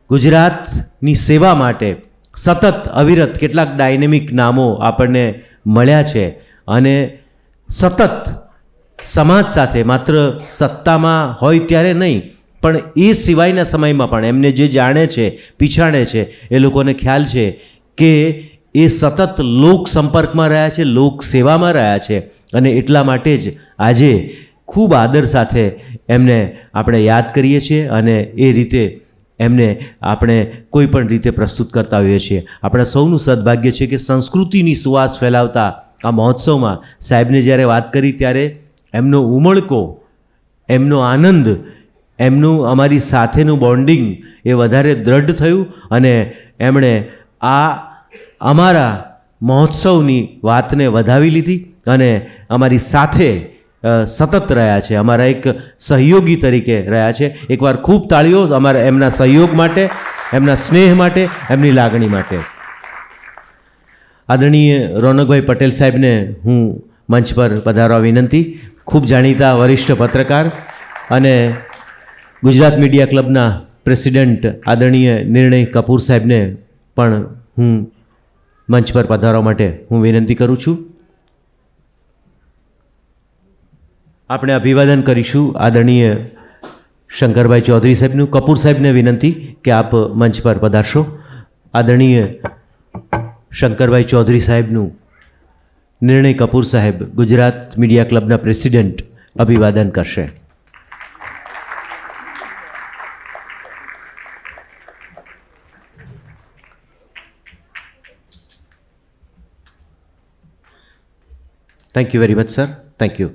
ગુજરાતની સેવા માટે સતત અવિરત કેટલાક ડાયનેમિક નામો આપણને મળ્યા છે અને સતત સમાજ સાથે માત્ર સત્તામાં હોય ત્યારે નહીં પણ એ સિવાયના સમયમાં પણ એમને જે જાણે છે પીછાણે છે એ લોકોને ખ્યાલ છે કે એ સતત લોક સંપર્કમાં રહ્યા છે, લોક સેવામાં રહ્યા છે અને એટલા માટે જ આજે ખૂબ આદર સાથે એમને આપણે યાદ કરીએ છીએ અને એ રીતે એમને આપણે કોઈ પણ રીતે પ્રસ્તુત કરતા હોઈએ છીએ. આપણા સૌનું સદભાગ્ય છે કે સંસ્કૃતિની સુવાસ ફેલાવતા આ મહોત્સવમાં સાહેબને જ્યારે વાત કરી ત્યારે એમનો ઉમળકો, એમનો આનંદ, એમનું અમારી સાથેનું બોન્ડિંગ એ વધારે દ્રઢ થયું અને એમણે આ અમારા મહોત્સવની વાતને વધાવી લીધી અને અમારી સાથે સતત રહ્યા છે, અમારા એક સહયોગી તરીકે રહ્યા છે. એકવાર ખૂબ તાળીઓ અમારા એમના સહયોગ માટે, એમના સ્નેહ માટે, એમની લાગણી માટે. આદરણીય રોનકભાઈ પટેલ સાહેબને હું મંચ પર પધારવા વિનંતી. ખૂબ જાણીતા વરિષ્ઠ પત્રકાર અને ગુજરાત મીડિયા ક્લબના પ્રેસિડેન્ટ આદરણીય નિર્ણય કપૂર સાહેબને પણ હું મંચ પર પધારવા માટે હું વિનંતી કરું છું. આપણે અભિવાદન કરીશું આદરણીય શંકરભાઈ ચૌધરી સાહેબનું. કપૂર સાહેબને વિનંતી કે આપ મંચ પર પધારશો. આદરણીય શંકરભાઈ ચૌધરી સાહેબનું નિર્ણય કપૂર સાહેબ ગુજરાત મીડિયા ક્લબના પ્રેસિડેન્ટ અભિવાદન કરશે. Thank you very much sir, thank you.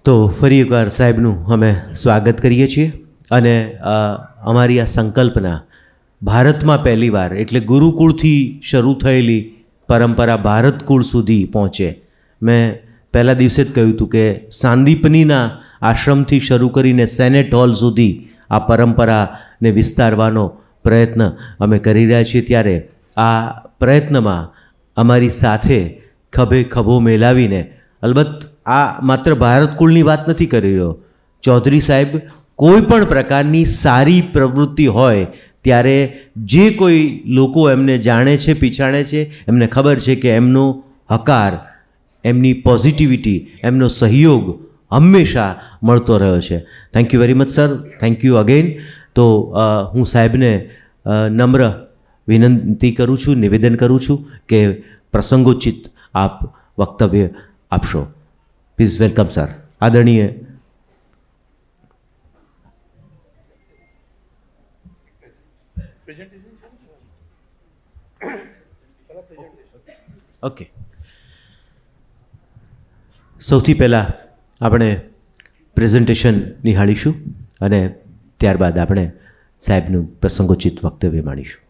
તો ફરી એકવાર સાહેબનું અમે સ્વાગત કરીએ છીએ અને અમારી આ સંકલ્પના ભારતમાં પહેલીવાર એટલે ગુરુકુળથી શરૂ થયેલી પરંપરા ભારતકુળ સુધી પહોંચે. મેં પહેલા દિવસે જ કહ્યું હતું કે સાંદીપનીના આશ્રમથી શરૂ કરીને સેનેટ હોલ સુધી આ પરંપરાને વિસ્તારવાનો પ્રયત્ન અમે કરી રહ્યા છીએ. ત્યારે આ પ્રયત્નમાં અમારી સાથે ખભે ખભો મેલાવીને, અલબત્ત આ માત્ર ભારતકુળની વાત નથી કરી રહ્યો, ચૌધરી સાહેબ કોઈ પણ પ્રકારની સારી પ્રવૃત્તિ હોય ત્યારે જે કોઈ લોકો એમને જાણે છે, પીછાણે છે, એમને ખબર છે કે એમનો હકાર, એમની પોઝિટિવિટી, એમનો સહયોગ હંમેશા મળતો રહ્યો છે. Thank you very much sir, thank you again. તો હું સાહેબને નમ્ર વિનંતી કરું છું, નિવેદન કરું છું કે પ્રસંગોચિત આપ વક્તવ્ય આપશો. Please welcome sir. આદરણીય ઓકે. સૌથી પહેલાં આપણે પ્રેઝન્ટેશન નિહાળીશું અને ત્યારબાદ આપણે સાહેબનું પ્રસંગોચિત વક્તવ્ય માણીશું.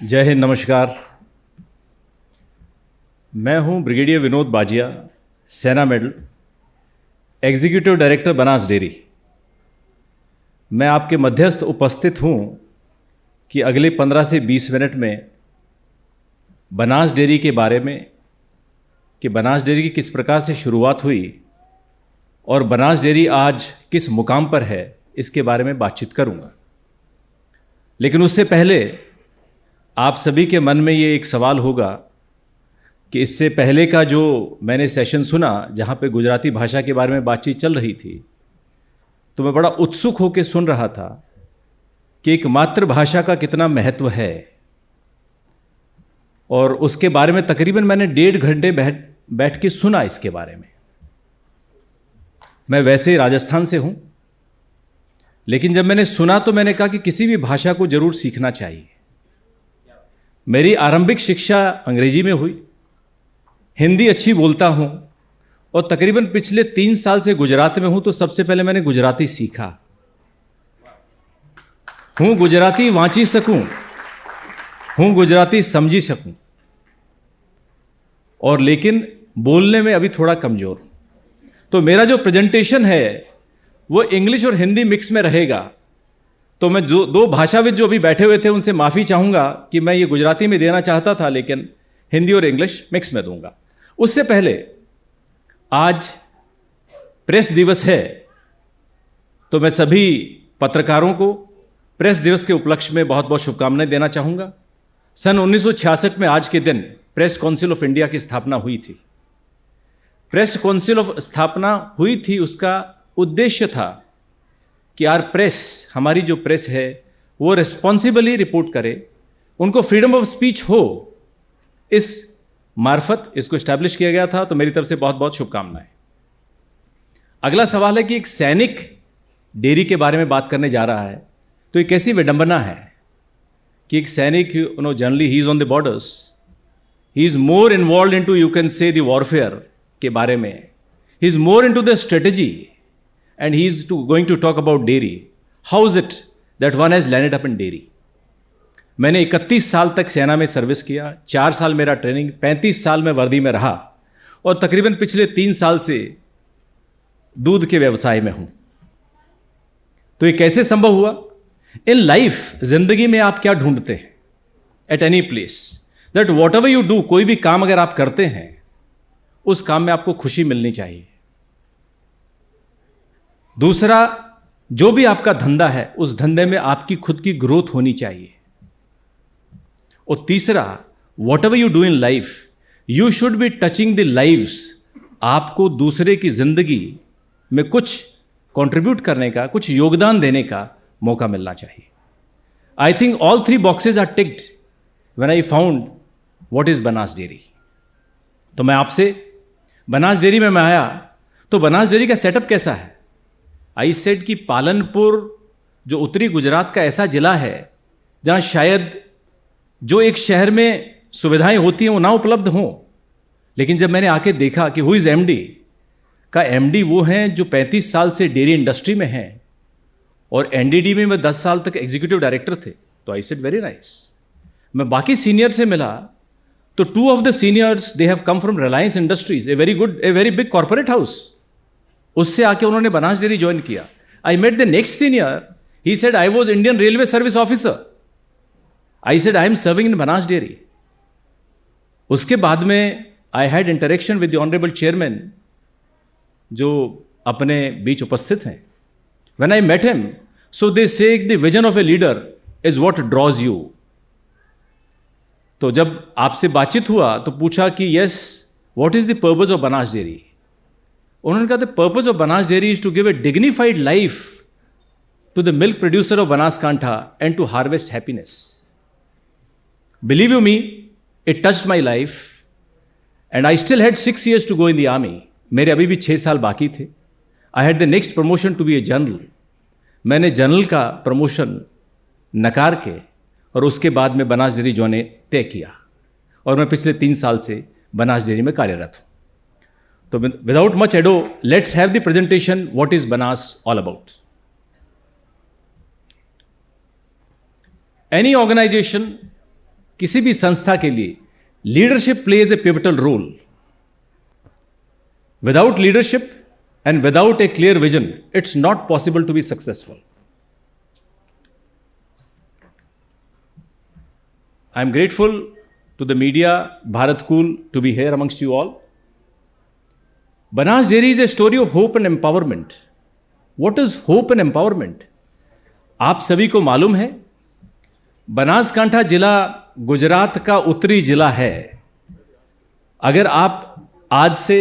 जय हिंद, नमस्कार. मैं हूं ब्रिगेडियर विनोद बाजिया, सेना medal, executive director Banas dairy. मैं आपके मध्यस्थ उपस्थित हूं कि अगले 15 से 20 मिनट में बनास डेयरी के बारे में, कि बनास डेयरी की किस प्रकार से शुरुआत हुई और बनास डेयरी आज किस मुकाम पर है, इसके बारे में बातचीत करूंगा. लेकिन उससे पहले आप सभी के मन में ये एक सवाल होगा कि इससे पहले का जो मैंने सेशन सुना जहाँ पे गुजराती भाषा के बारे में बातचीत चल रही थी, तो मैं बड़ा उत्सुक होकर सुन रहा था कि एक मातृभाषा का कितना महत्व है और उसके बारे में तकरीबन मैंने 1.5 घंटे बैठ के सुना इसके बारे में. मैं वैसे राजस्थान से हूँ, लेकिन जब मैंने सुना तो मैंने कहा कि किसी भी भाषा को जरूर सीखना चाहिए. मेरी आरंभिक शिक्षा अंग्रेजी में हुई, हिंदी अच्छी बोलता हूँ और तकरीबन पिछले 3 साल से गुजरात में हूँ, तो सबसे पहले मैंने गुजराती सीखा. हूँ गुजराती वांची सकूँ, हूँ गुजराती समझी सकूँ, और लेकिन बोलने में अभी थोड़ा कमज़ोर हूँ. तो मेरा जो प्रेजेंटेशन है वो इंग्लिश और हिंदी मिक्स में रहेगा। तो मैं जो दो भाषाविद जो अभी बैठे हुए थे उनसे माफ़ी चाहूँगा कि मैं ये गुजराती में देना चाहता था, लेकिन हिंदी और इंग्लिश मिक्स में दूंगा। उससे पहले आज प्रेस दिवस है, तो मैं सभी पत्रकारों को प्रेस दिवस के उपलक्ष्य में बहुत बहुत शुभकामनाएं देना चाहूँगा। सन 1966 में आज के दिन प्रेस काउंसिल ऑफ इंडिया की स्थापना हुई थी। प्रेस काउंसिल ऑफ स्थापना हुई थी, उसका उद्देश्य था कि यार प्रेस, हमारी जो प्रेस है वो रिस्पॉन्सिबली रिपोर्ट करे, उनको फ्रीडम ऑफ स्पीच हो, इस मार्फत इसको इस्टेब्लिश किया गया था। तो मेरी तरफ से बहुत बहुत शुभकामनाएं। अगला सवाल है कि एक सैनिक डेयरी के बारे में बात करने जा रहा है, तो ये कैसी विडंबना है कि एक सैनिक, generally he is on the borders, he is more involve into, you can से, द वॉरफेयर के बारे में, he is more into the strategy, and he is going to talk about dairy. How is it that one has landed up in dairy? मैंने 31 साल तक सेना में service किया, 4 साल मेरा ट्रेनिंग, 35 साल में वर्दी में रहा, और तकरीबन पिछले 3 साल से दूध के व्यवसाय में हूं। तो ये कैसे संभव हुआ? इन लाइफ, जिंदगी में आप क्या ढूंढते हैं? At any place, that what ever you do, कोई भी काम अगर आप करते हैं, उस काम में आपको खुशी मिलनी चाहिए। दूसरा, जो भी आपका धंधा है, उस धंधे में आपकी खुद की ग्रोथ होनी चाहिए। और तीसरा, what ever you do in life, you should be touching the lives. आपको दूसरे की जिंदगी में कुछ कंट्रीब्यूट करने का, कुछ योगदान देने का मौका मिलना चाहिए। I think all 3 boxes are ticked when I found what is Banas dairy. तो मैं आपसे, बनास डेयरी में मैं आया तो बनास डेयरी का सेटअप कैसा है? आई सेड कि पालनपुर जो उत्तरी गुजरात का ऐसा जिला है जहां शायद जो एक शहर में सुविधाएं होती हैं वो ना उपलब्ध हों, लेकिन जब मैंने आके देखा कि हु इज एमडी का, एमडी वो हैं जो 35 साल से डेयरी इंडस्ट्री में हैं, और एनडीडी में मैं 10 साल तक एग्जीक्यूटिव डायरेक्टर थे। तो आई सेड वेरी नाइस। मैं बाकी सीनियर से मिला तो 2 of the seniors they have come from Reliance Industries, a very big corporate house. उससे आके उन्होंने बनास डेयरी ज्वाइन किया। I met the next senior, he said I was Indian railway service officer. I said I am serving in Banas dairy. उसके बाद में I had interaction with the honourable chairman जो अपने बीच उपस्थित हैं। When I met him, so they say the vision of a leader is what draws you. तो जब आपसे बातचीत हुआ तो पूछा कि yes, what is the purpose of Banas dairy? उन्होंने कहा, the purpose of Banas dairy is to give a dignified life to the milk producer of Banaskantha and to harvest happiness. Believe you me, it touched my life and I still had 6 years to go in the army. मेरे अभी भी 6 साल बाकी थे। I had the next promotion to be a general. मैंने general का promotion नकार के और उसके बाद में बनास डेयरी ज्वाइन तय किया, और मैं पिछले 3 साल से बनास डेयरी में कार्यरत हूं। तो without much ado, let's have the presentation what is Banas all about. Any organisation, किसी भी संस्था के लिए leadership plays a pivotal role. Without leadership and without a clear vision, it's not possible to be successful. I am grateful to the media, Bharat Cool, to be here amongst you all. Banas Dairy is a story of hope and empowerment. What is hope and empowerment? आप सभी को मालूम है, बनासकांठा जिला गुजरात का उत्तरी जिला है। अगर आप आज से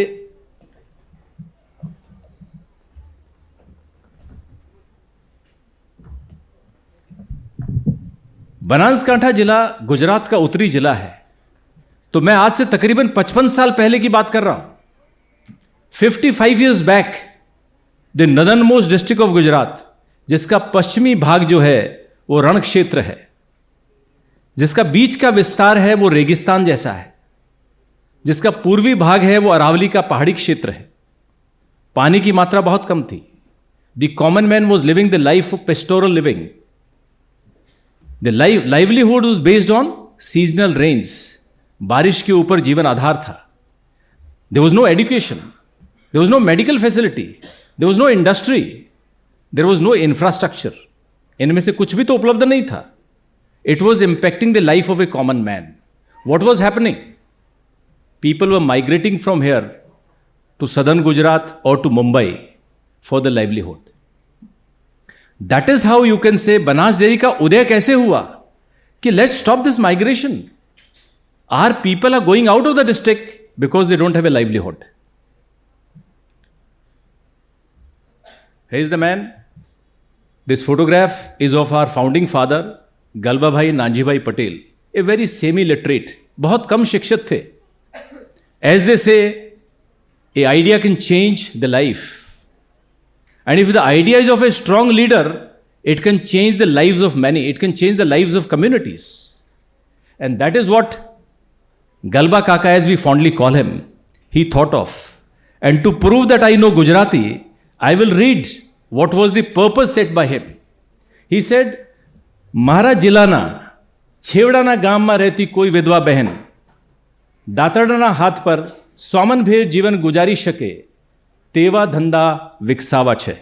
बनासकांठा जिला गुजरात का उत्तरी जिला है, तो मैं आज से तकरीबन 55 साल पहले की बात कर रहा हूं। 55 years back, the northern most district of Gujarat, जिसका पश्चिमी भाग जो है वो रण क्षेत्र है, जिसका बीच का विस्तार है वो रेगिस्तान जैसा है, जिसका पूर्वी भाग है वो अरावली का पहाड़ी क्षेत्र है। पानी की मात्रा बहुत कम थी। The common man was living the life of pastoral living. The livelihood was based on seasonal rains. बारिश के ऊपर जीवन आधार था। There was no education, there was no medical facility, there was no industry. There was no infrastructure, इनमें से कुछ भी तो उपलब्ध नहीं था. It was impacting the life of a common man. What was happening? People were migrating from here to southern Gujarat और to Mumbai for the livelihood. That is how you can say Banas dairy का उदय कैसे हुआ कि let's stop this migration. Are people are going out of the district because they don't have a livelihood. Here is the man. This photograph is of our founding father, Galba Bhai Nanji Bhai Patel, a very semi-literate, बहुत कम शिक्षित थे. As they say, a idea can change the life. And if the idea is of a strong leader, it can change the lives of many. It can change the lives of communities. And that is what Galba Kaka, as we fondly call him, he thought of. And to prove that I know Gujarati, I will read what was the purpose set by him. He said, મારા જિલ્લાના છેવડાના ગામમાં રહેતી કોઈ વિધવા બહેન દાતરડાના હાથ પર સ્વામનભેર જીવન ગુજારી શકે તેવા ધંધા વિકસાવા છે.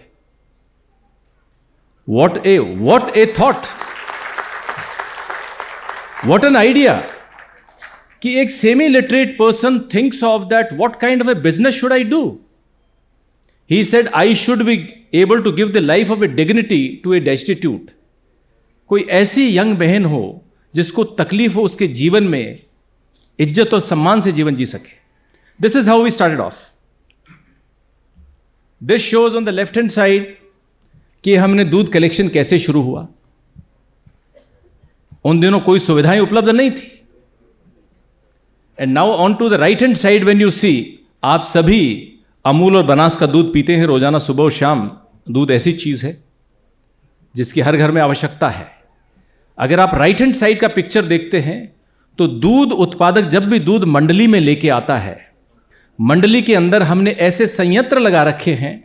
What a thought! What an idea! कि एक semi literate person thinks of that what kind of A business should I do. He said, I should be able to give the life of a dignity to a destitute. कोई ऐसी young बहन हो जिसको तकलीफ हो उसके जीवन में इज्जत और सम्मान से जीवन जी सके. This is how we started off. This shows on the left hand side कि हमने दूध कलेक्शन कैसे शुरू हुआ. उन दिनों कोई सुविधाएं उपलब्ध नहीं थी. And now on to the right hand side when you see, आप सभी अमूल और बनास का दूध पीते हैं रोजाना सुबह और शाम. दूध ऐसी चीज है जिसकी हर घर में आवश्यकता है. अगर आप राइट हैंड साइड का पिक्चर देखते हैं तो दूध उत्पादक जब भी दूध मंडली में लेके आता है, मंडली के अंदर हमने ऐसे संयंत्र लगा रखे हैं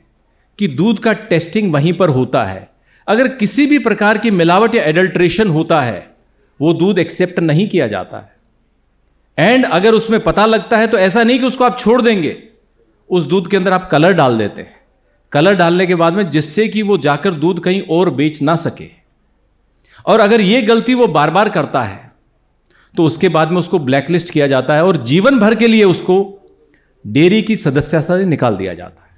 कि दूध का टेस्टिंग वहीं पर होता है. अगर किसी भी प्रकार की मिलावट या एडल्ट्रेशन होता है वो दूध एक्सेप्ट नहीं किया जाता है. एंड अगर उसमें पता लगता है तो ऐसा नहीं कि उसको आप छोड़ देंगे, उस दूध के अंदर आप कलर डाल देते हैं. कलर डालने के बाद में जिससे कि वो जाकर दूध कहीं और बेच ना सके. और अगर ये गलती वो बार बार करता है तो उसके बाद में उसको ब्लैकलिस्ट किया जाता है और जीवन भर के लिए उसको डेयरी की सदस्यता से निकाल दिया जाता है.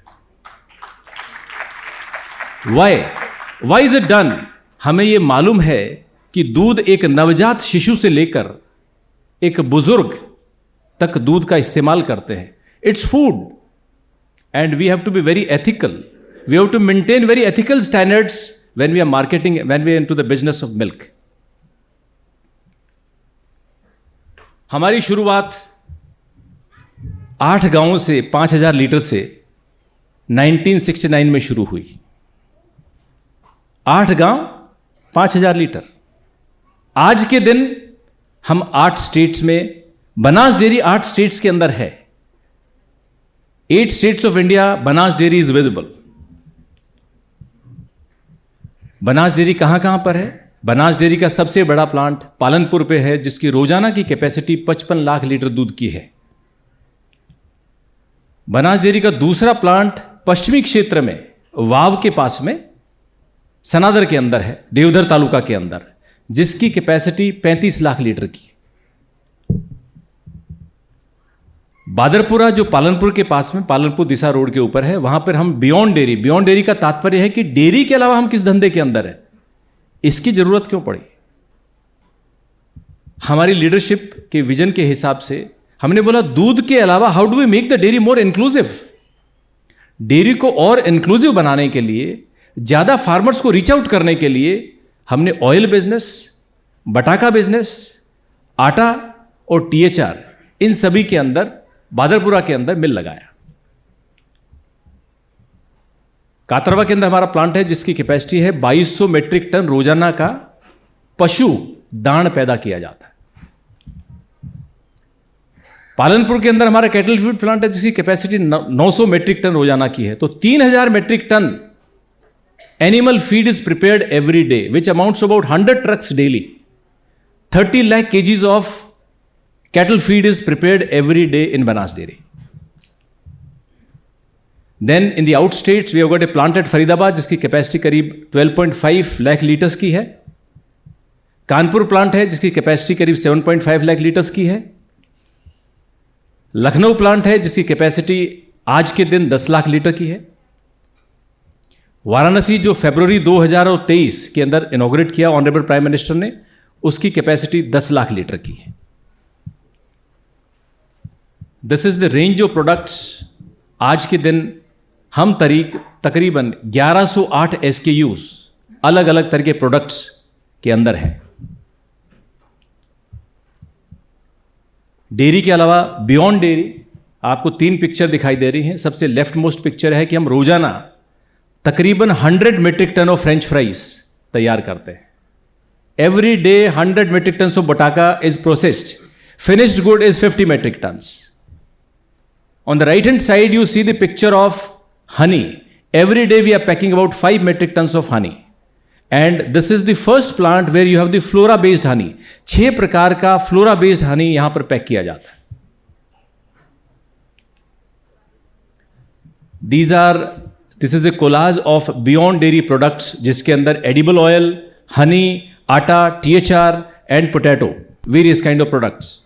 Why is it done? हमें ये मालूम है कि दूध एक नवजात शिशु से लेकर एक बुजुर्ग तक दूध का इस्तेमाल करते हैं. Its food and we have to be very ethical. We have to maintain very ethical standards when we are marketing, when we are into the business of milk. हमारी शुरुआत 8 गांवों से 5000 लीटर से 1969 में शुरू हुई. 8 गांव 5000 लीटर. आज के दिन हम 8 स्टेट्स में, बनास डेयरी 8 स्टेट्स के अंदर है. 8 states of India, Banas dairy is visible. Banas dairy कहां पर है? बनास डेयरी का सबसे बड़ा प्लांट पालनपुर पे है जिसकी रोजाना की कैपेसिटी 55 लाख लीटर दूध की है. बनास डेयरी का दूसरा प्लांट पश्चिमी क्षेत्र में वाव के पास में सनादर के अंदर है, देवधर तालुका के अंदर, जिसकी कैपेसिटी 35 लाख लीटर की. बादरपुरा जो पालनपुर के पास में, पालनपुर दिशा रोड के ऊपर है, वहां पर हम बियॉन्ड डेयरी का तात्पर्य है कि डेयरी के अलावा हम किस धंधे के अंदर है, इसकी जरूरत क्यों पड़ी. हमारी लीडरशिप के विजन के हिसाब से हमने बोला दूध के अलावा how do we make the dairy more inclusive. Dairy को और इंक्लूसिव बनाने के लिए, ज्यादा फार्मर्स को रीच आउट करने के लिए हमने ऑयल बिजनेस, बटाका बिजनेस, आटा और THR, इन सभी के अंदर बादरपुरा के अंदर मिल लगाया. कातरवा के अंदर हमारा प्लांट है जिसकी कैपेसिटी है 2200 मेट्रिक टन रोजाना का पशु दान पैदा किया जाता है. पालनपुर के अंदर हमारा कैटल फीड प्लांट है जिसकी कैपेसिटी 900 मेट्रिक टन रोजाना की है. तो 3000 metric ton animal feed is prepared every day which amounts about 100 trucks daily. 30 lakh kgs of cattle feed is prepared every day in Banas Dairy. Then in the out states we have got a plant at Faridabad जिसकी capacity करीब 12.5 lakh litres की है। Kanpur plant है जिसकी capacity करीब 7.5 lakh litres की है। Lucknow plant है जिसकी कैपेसिटी आज के दिन 10 लाख लीटर की है। वाराणसी जो फरवरी 2023 के अंदर इनॉग्रेट किया ऑनरेबल प्राइम मिनिस्टर ने, उसकी कैपेसिटी 10 लाख लीटर की है। This is the range of products. आज के दिन हम तकरीबन 1108 SKUs अलग अलग तरह के प्रोडक्ट्स के अंदर है। डेयरी के अलावा बियॉन्ड डेयरी आपको 3 पिक्चर दिखाई दे रही हैं। सबसे लेफ्ट मोस्ट पिक्चर है कि हम रोजाना तकरीबन 100 metric ton of French fries तैयार करते हैं। Every day 100 metric ton of बटाका is processed. Finished good is 50 metric tons. On the right hand side you see the picture of honey. Every day we are packing about 5 metric tons of honey and this is the first plant where you have the flora based honey. 6 प्रकार का flora based Honey यहां पर pack किया जाता है। This is a collage of beyond dairy products जिसके अंदर edible oil, Honey, आटा, THR and potato, various kind of products.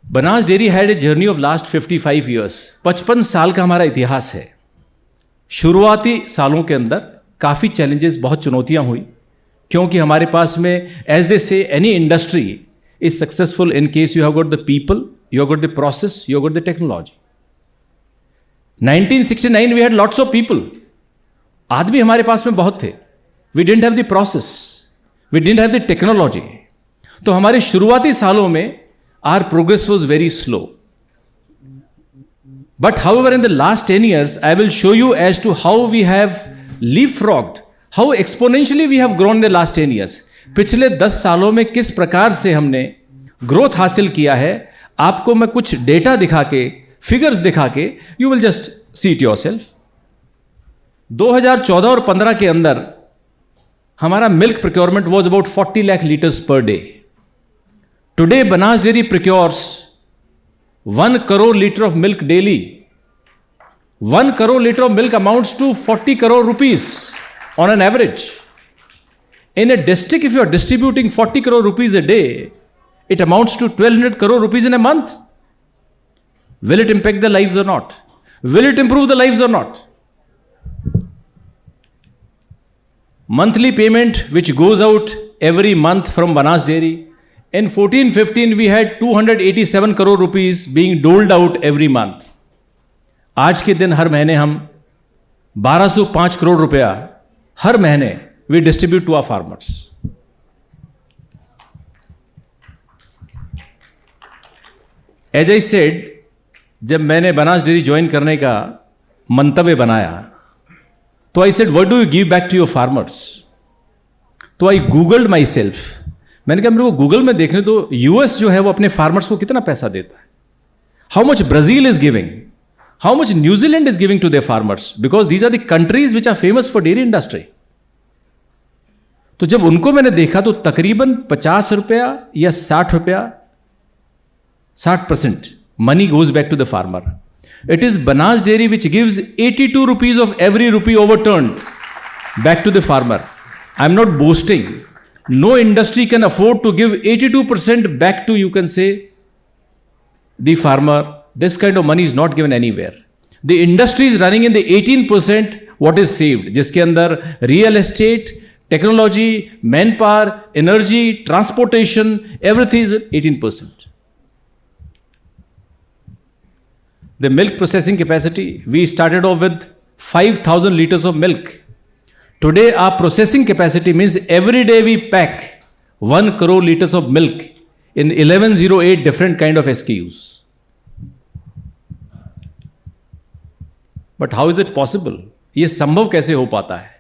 Banas dairy had a journey of last 55 years. 55 साल का हमारा इतिहास है। शुरुआती सालों के अंदर काफ़ी चैलेंजेस, बहुत चुनौतियां हुई, क्योंकि हमारे पास में as they say any industry is successful in case you have got the people, you have got the process, you have got the technology. 1969 we had lots of people. आदमी हमारे पास में बहुत थे। We didn't have the process, we didn't have the technology. तो हमारे शुरुआती सालों में our progress was very slow. But however, in the last 10 years, I will show you as to how we have leapfrogged, how exponentially we have grown in the last 10 years. पिछले 10 सालों में किस प्रकार से हमने ग्रोथ हासिल किया है, आपको मैं कुछ डेटा दिखा के, फिगर्स दिखा के, you will just see it yourself. 2014 और 15 के अंदर हमारा milk procurement was about 40 lakh litres per day. Today Banas Dairy procures 1 crore liter of milk daily. 1 crore liter of milk amounts to 40 crore rupees on an average. In a district, if you are distributing 40 crore rupees a day, it amounts to 1200 crore rupees in a month. Will it impact the lives or not? Will it improve the lives or not? Monthly payment which goes out every month from Banas Dairy. In 14-15 we had 287 crore rupees being doled out every month. आज के दिन हर महीने हम 1205 करोड़ रुपया हर महीने we distribute to our farmers. As I said, जब मैंने Banas dairy join करने का मंतव्य बनाया तो I said, what do you give back to your farmers? तो I googled myself. मैंने कहा मेरे को गूगल में देखने तो यूएस जो है वो अपने फार्मर्स को कितना पैसा देता है, how much Brazil is giving, how much New Zealand is giving to their farmers, because these are the countries which are famous for dairy industry. तो जब उनको मैंने देखा तो तकरीबन 50 रुपया या 60 रुपया, 60% money goes back to the farmer. It is Banas dairy which gives 82 rupees of every rupee overturn back to the farmer. I am not boasting. No industry can afford to give 82% back to, you can say, the farmer. This kind of money is not given anywhere. The industry is running in the 18% what is saved, जिसके अंदर real estate, technology, manpower, energy, transportation, everything is 18%. The milk processing capacity, we started off with 5,000 liters of milk. Today our processing capacity means every day we pack 1 crore liters of milk in 1108 different kind of SKUs. But how is it possible? ये संभव कैसे हो पाता है?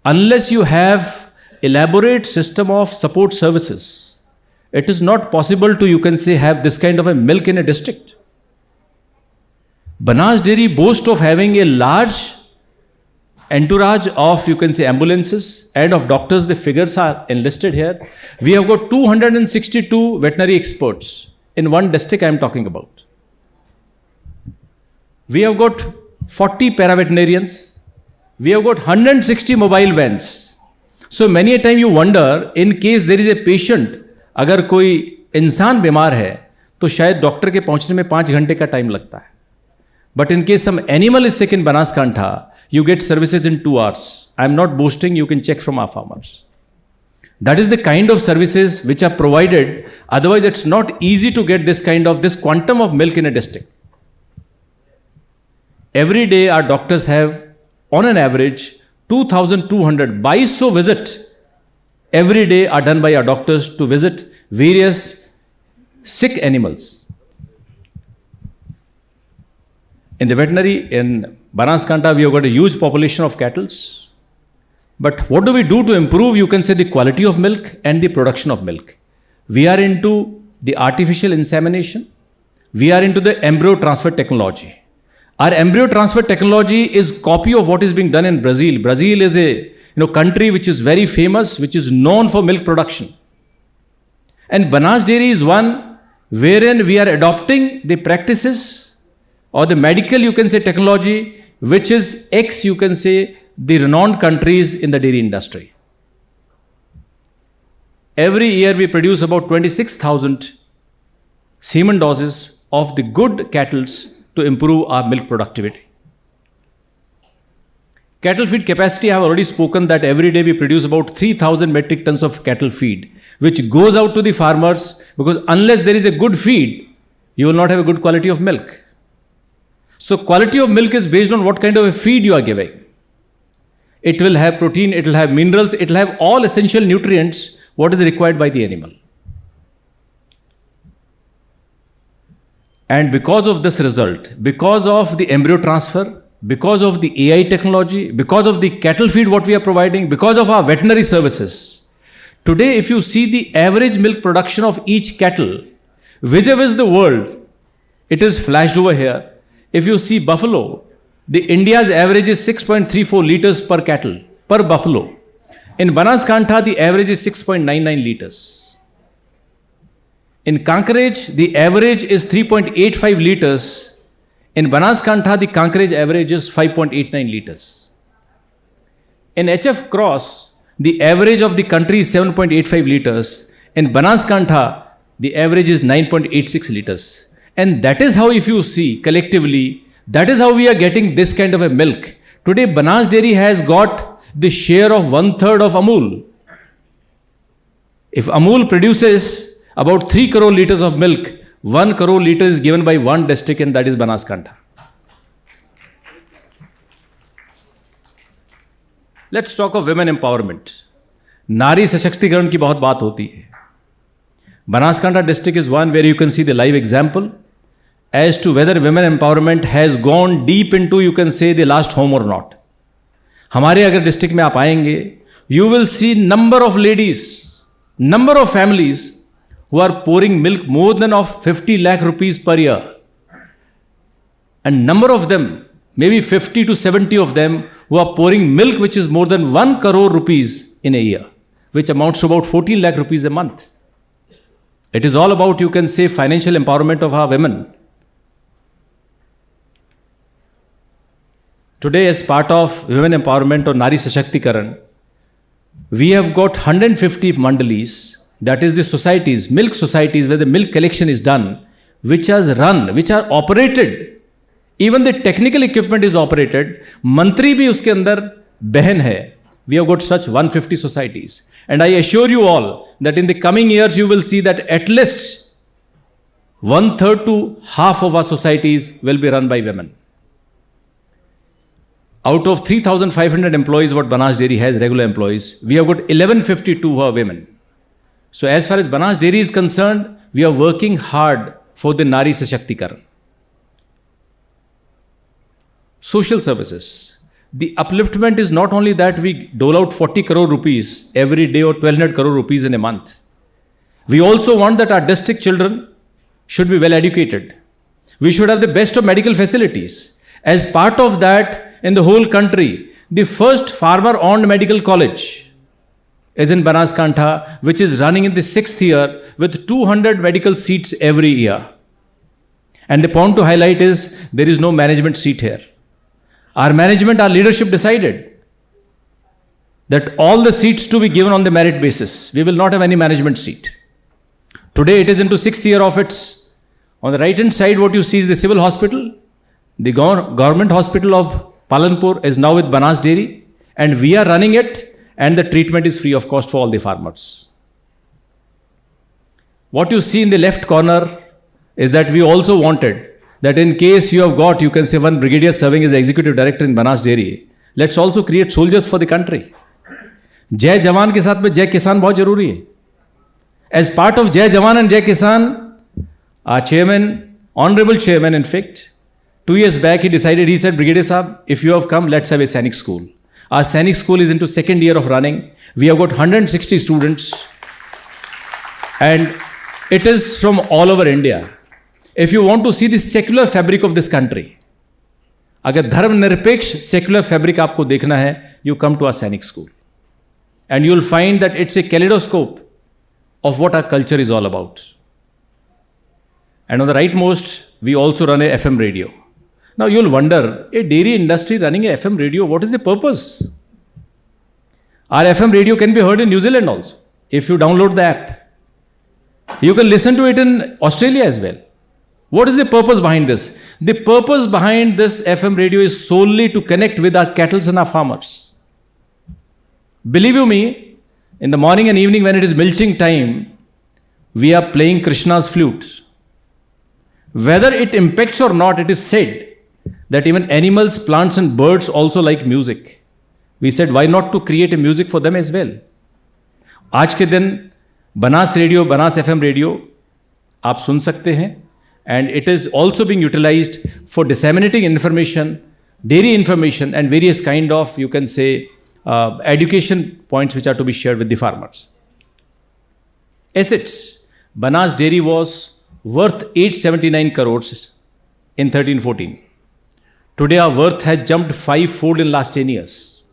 Unless you have elaborate system of support services, it is not possible to, you can say, have this kind of a milk in a district. Banas Dairy boasts of having a large entourage of, you can say, ambulances and of doctors. The figures are enlisted here. We have got 262 veterinary experts in one district I am talking about. We have got 40 paraveterinarians. We have got 160 mobile vans. So many a time you wonder, in case there is a patient, अगर कोई इंसान बीमार है तो शायद doctor के पहुंचने में 5 घंटे का टाइम लगता है. But in case some animal is sick in Banaskantha, you get services in 2 hours. I am not boasting, you can check from our farmers. That is the kind of services which are provided. Otherwise, it's not easy to get this quantum of milk in a district. Every day, our doctors have, on an average, 2,200 2200 visits every day are done by our doctors to visit various sick animals. In the veterinary in Banaskantha, we have got a huge population of cattle. But what do we do to improve, you can say, the quality of milk and the production of milk? We are into the artificial insemination. We are into the embryo transfer technology. Our embryo transfer technology is copy of what is being done in Brazil. Brazil is a country which is very famous, which is known for milk production. And Banas Dairy is one wherein we are adopting the practices or the medical, you can say, technology, which is you can say, the renowned countries in the dairy industry. Every year we produce about 26,000 semen doses of the good cattle to improve our milk productivity. Cattle feed capacity, I have already spoken that every day we produce about 3,000 metric tons of cattle feed, which goes out to the farmers, because unless there is a good feed, you will not have a good quality of milk. So quality of milk is based on what kind of a feed you are giving. It will have protein, it will have minerals, it will have all essential nutrients what is required by the animal. And because of this result, because of the embryo transfer, because of the AI technology, because of the cattle feed what we are providing, because of our veterinary services, today if you see the average milk production of each cattle vis-a-vis the world, it is flashed over here. If you see buffalo, the India's average is 6.34 liters per cattle, per buffalo. In Banaskantha, the average is 6.99 liters. In Kankaraj, the average is 3.85 liters. In Banaskantha, the Kankaraj average is 5.89 liters. In HF Cross, the average of the country is 7.85 liters. In Banaskantha, the average is 9.86 liters. And that is how, if you see collectively, that is how we are getting this kind of a milk. Today, Banas Dairy has got the share of 1/3 of Amul. If Amul produces about 3 crore liters of milk, 1 crore liters is given by one district, and that is Banaskantha. Let's talk of women empowerment. नारी सशक्तिकरण की बहुत बात होती है. Banaskantha district is one where you can see the live example as to whether women empowerment has gone deep into, you can say, the last home or not. हमारे अगर district में आप आएंगे, you will see number of ladies, number of families who are pouring milk more than of 50 lakh rupees per year. And number of them, maybe 50 to 70 of them, who are pouring milk which is more than 1 crore rupees in a year, which amounts to about 14 lakh rupees a month. It is all about, you can say, financial empowerment of our women. Today, as part of women empowerment or Nari Sashakti-karan, we have got 150 mandalis, that is the societies, milk societies where the milk collection is done, which are operated. Even the technical equipment is operated. Mantri bhi uske andar behan hai. We have got such 150 societies. And I assure you all that in the coming years, you will see that at least 1/3 to half of our societies will be run by women. Out of 3,500 employees, what Banas Dairy has, regular employees, we have got 1152 who are women. So as far as Banas Dairy is concerned, we are working hard for the Nari Sashakti-karan. Social services. The upliftment is not only that we dole out 40 crore rupees every day or 1,200 crore rupees in a month. We also want that our district children should be well educated. We should have the best of medical facilities. As part of that, in the whole country, the first farmer-owned medical college is in Banaskantha, which is running in the 6th year with 200 medical seats every year. And the point to highlight is there is no management seat here. Our management, our leadership decided that all the seats to be given on the merit basis. We will not have any management seat. Today it is into 6th year of its. On the right hand side, what you see is the civil hospital. The government hospital of Palanpur is now with Banas Dairy, and we are running it, and the treatment is free of cost for all the farmers. What you see in the left corner is that we also wanted that in case you have got, you can say, one brigadier serving as executive director in Banas Dairy, let's also create soldiers for the country. जय जवान के साथ में जय किसान बहुत जरूरी है. As part of Jai Jawan and Jai Kisan, our chairman, honorable chairman, in fact, 2 years back he decided, he said, Brigadier Saab, if you have come, let's have a Sainik school. Our Sainik school is into 2nd year of running. We have got 160 students, and it is from all over India. If you want to see the secular fabric of this country, अगर धर्मनिरपेक्ष secular fabric आपको देखना है, you come to our Sainik school. And you will find that it's a kaleidoscope of what our culture is all about. And on the rightmost, we also run a FM radio. Now you'll wonder, a dairy industry running a FM radio, what is the purpose? Our FM radio can be heard in New Zealand also. If you download the app, you can listen to it in Australia as well. What is the purpose behind this? The purpose behind this FM radio is solely to connect with our cattle and our farmers. Believe you me, in the morning and evening when it is milching time, we are playing Krishna's flute. Whether it impacts or not, it is said that even animals, plants and birds also like music. We said, why not to create a music for them as well? आज के दिन Banas radio, Banas FM radio आप सुन सकते हैं, and it is also being utilized for disseminating information, dairy information and various kind of, you can say, education points which are to be shared with the farmers. Assets. Banas Dairy was worth 879 crores in 13-14. Today our worth has jumped 5-fold in last 10 years.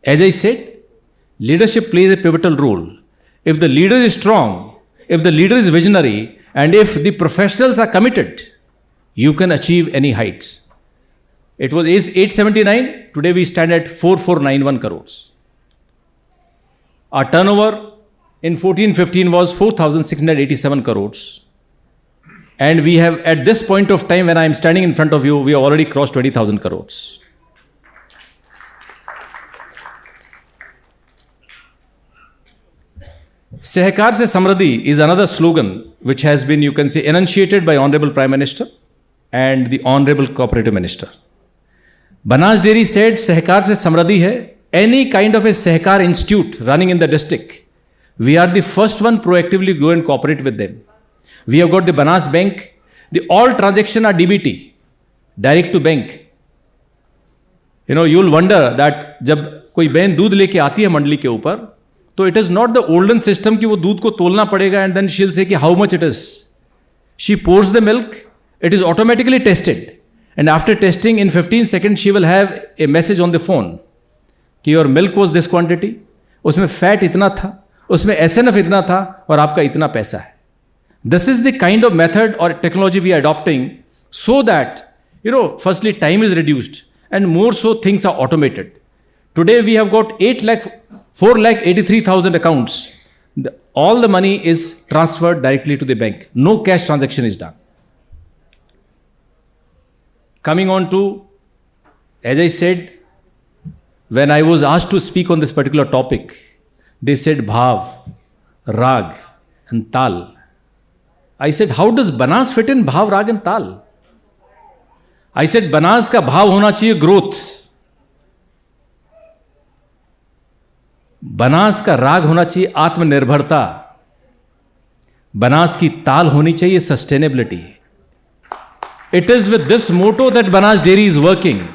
As I said, leadership plays a pivotal role. If the leader is strong, if the leader is visionary, and if the professionals are committed, you can achieve any heights. It was 879, today we stand at 4491 crores. Our turnover in 14-15 was 4687 crores. And we have, at this point of time when I am standing in front of you, we have already crossed 20,000 crores. Sehkar se Samriddhi is another slogan which has been, you can say, enunciated by Honorable Prime Minister and the Honorable Cooperative Minister. Banas Dairy said, Sehkar se Samriddhi hai. Any kind of a Sehkar institute running in the district, we are the first one proactively go and cooperate with them. We have got the Banas Bank. All transactions are DBT, direct to bank. You know, you'll wonder that जब कोई बहन दूध लेके आती है मंडली के ऊपर, तो it is not the olden system कि वो दूध को तोलना पड़ेगा and then she'll say कि how much it is. She pours the milk, it is automatically tested. And after testing, in 15 seconds, she will have a message on the phone कि your milk was this quantity, उसमें fat इतना था, उसमें SNF इतना था और आपका इतना पैसा है. This is the kind of method or technology we are adopting so that, you know, firstly time is reduced and more so things are automated. Today we have got 4,83,000 accounts. All the money is transferred directly to the bank. No cash transaction is done. Coming on to, as I said, when I was asked to speak on this particular topic, they said Bhav, Rag and Tal. I said, how does Banas fit in Bhav, Rag and Tal? I said, Banas का भाव होना चाहिए growth. Banas का राग होना चाहिए आत्मनिर्भरता. बनास की ताल होनी चाहिए sustainability. It is with this motto that Banas Dairy is working.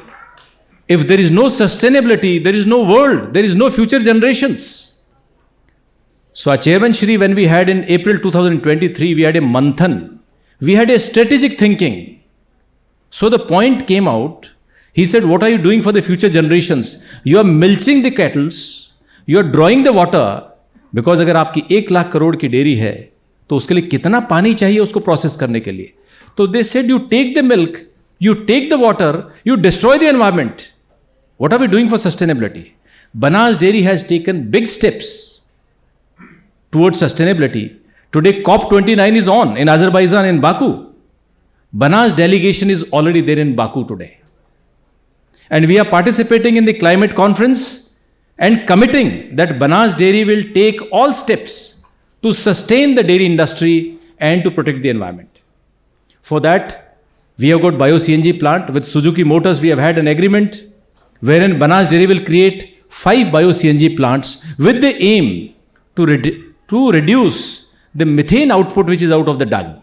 If there is no sustainability, there is no world, there is no future generations. So our Chairman Shri, when we had in April 2023, we had a manthan. We had a strategic thinking. So the point came out. He said, what are you doing for the future generations? You are milching the cattle. You are drawing the water. Because अगर आपकी 1 लाख करोड़ की dairy है, तो उसके लिए कितना पानी चाहिए उसको प्रोसेस करने के लिए. So they said, you take the milk, you take the water, you destroy the environment. What are we doing for sustainability? Banas Dairy has taken big steps towards sustainability. Today COP29 is on in Azerbaijan, in Baku. Banas delegation is already there in Baku today. And we are participating in the climate conference and committing that Banas Dairy will take all steps to sustain the dairy industry and to protect the environment. For that, we have got Bio-CNG plant. With Suzuki Motors, we have had an agreement wherein Banas Dairy will create 5 Bio-CNG plants with the aim to reduce the methane output which is out of the dung.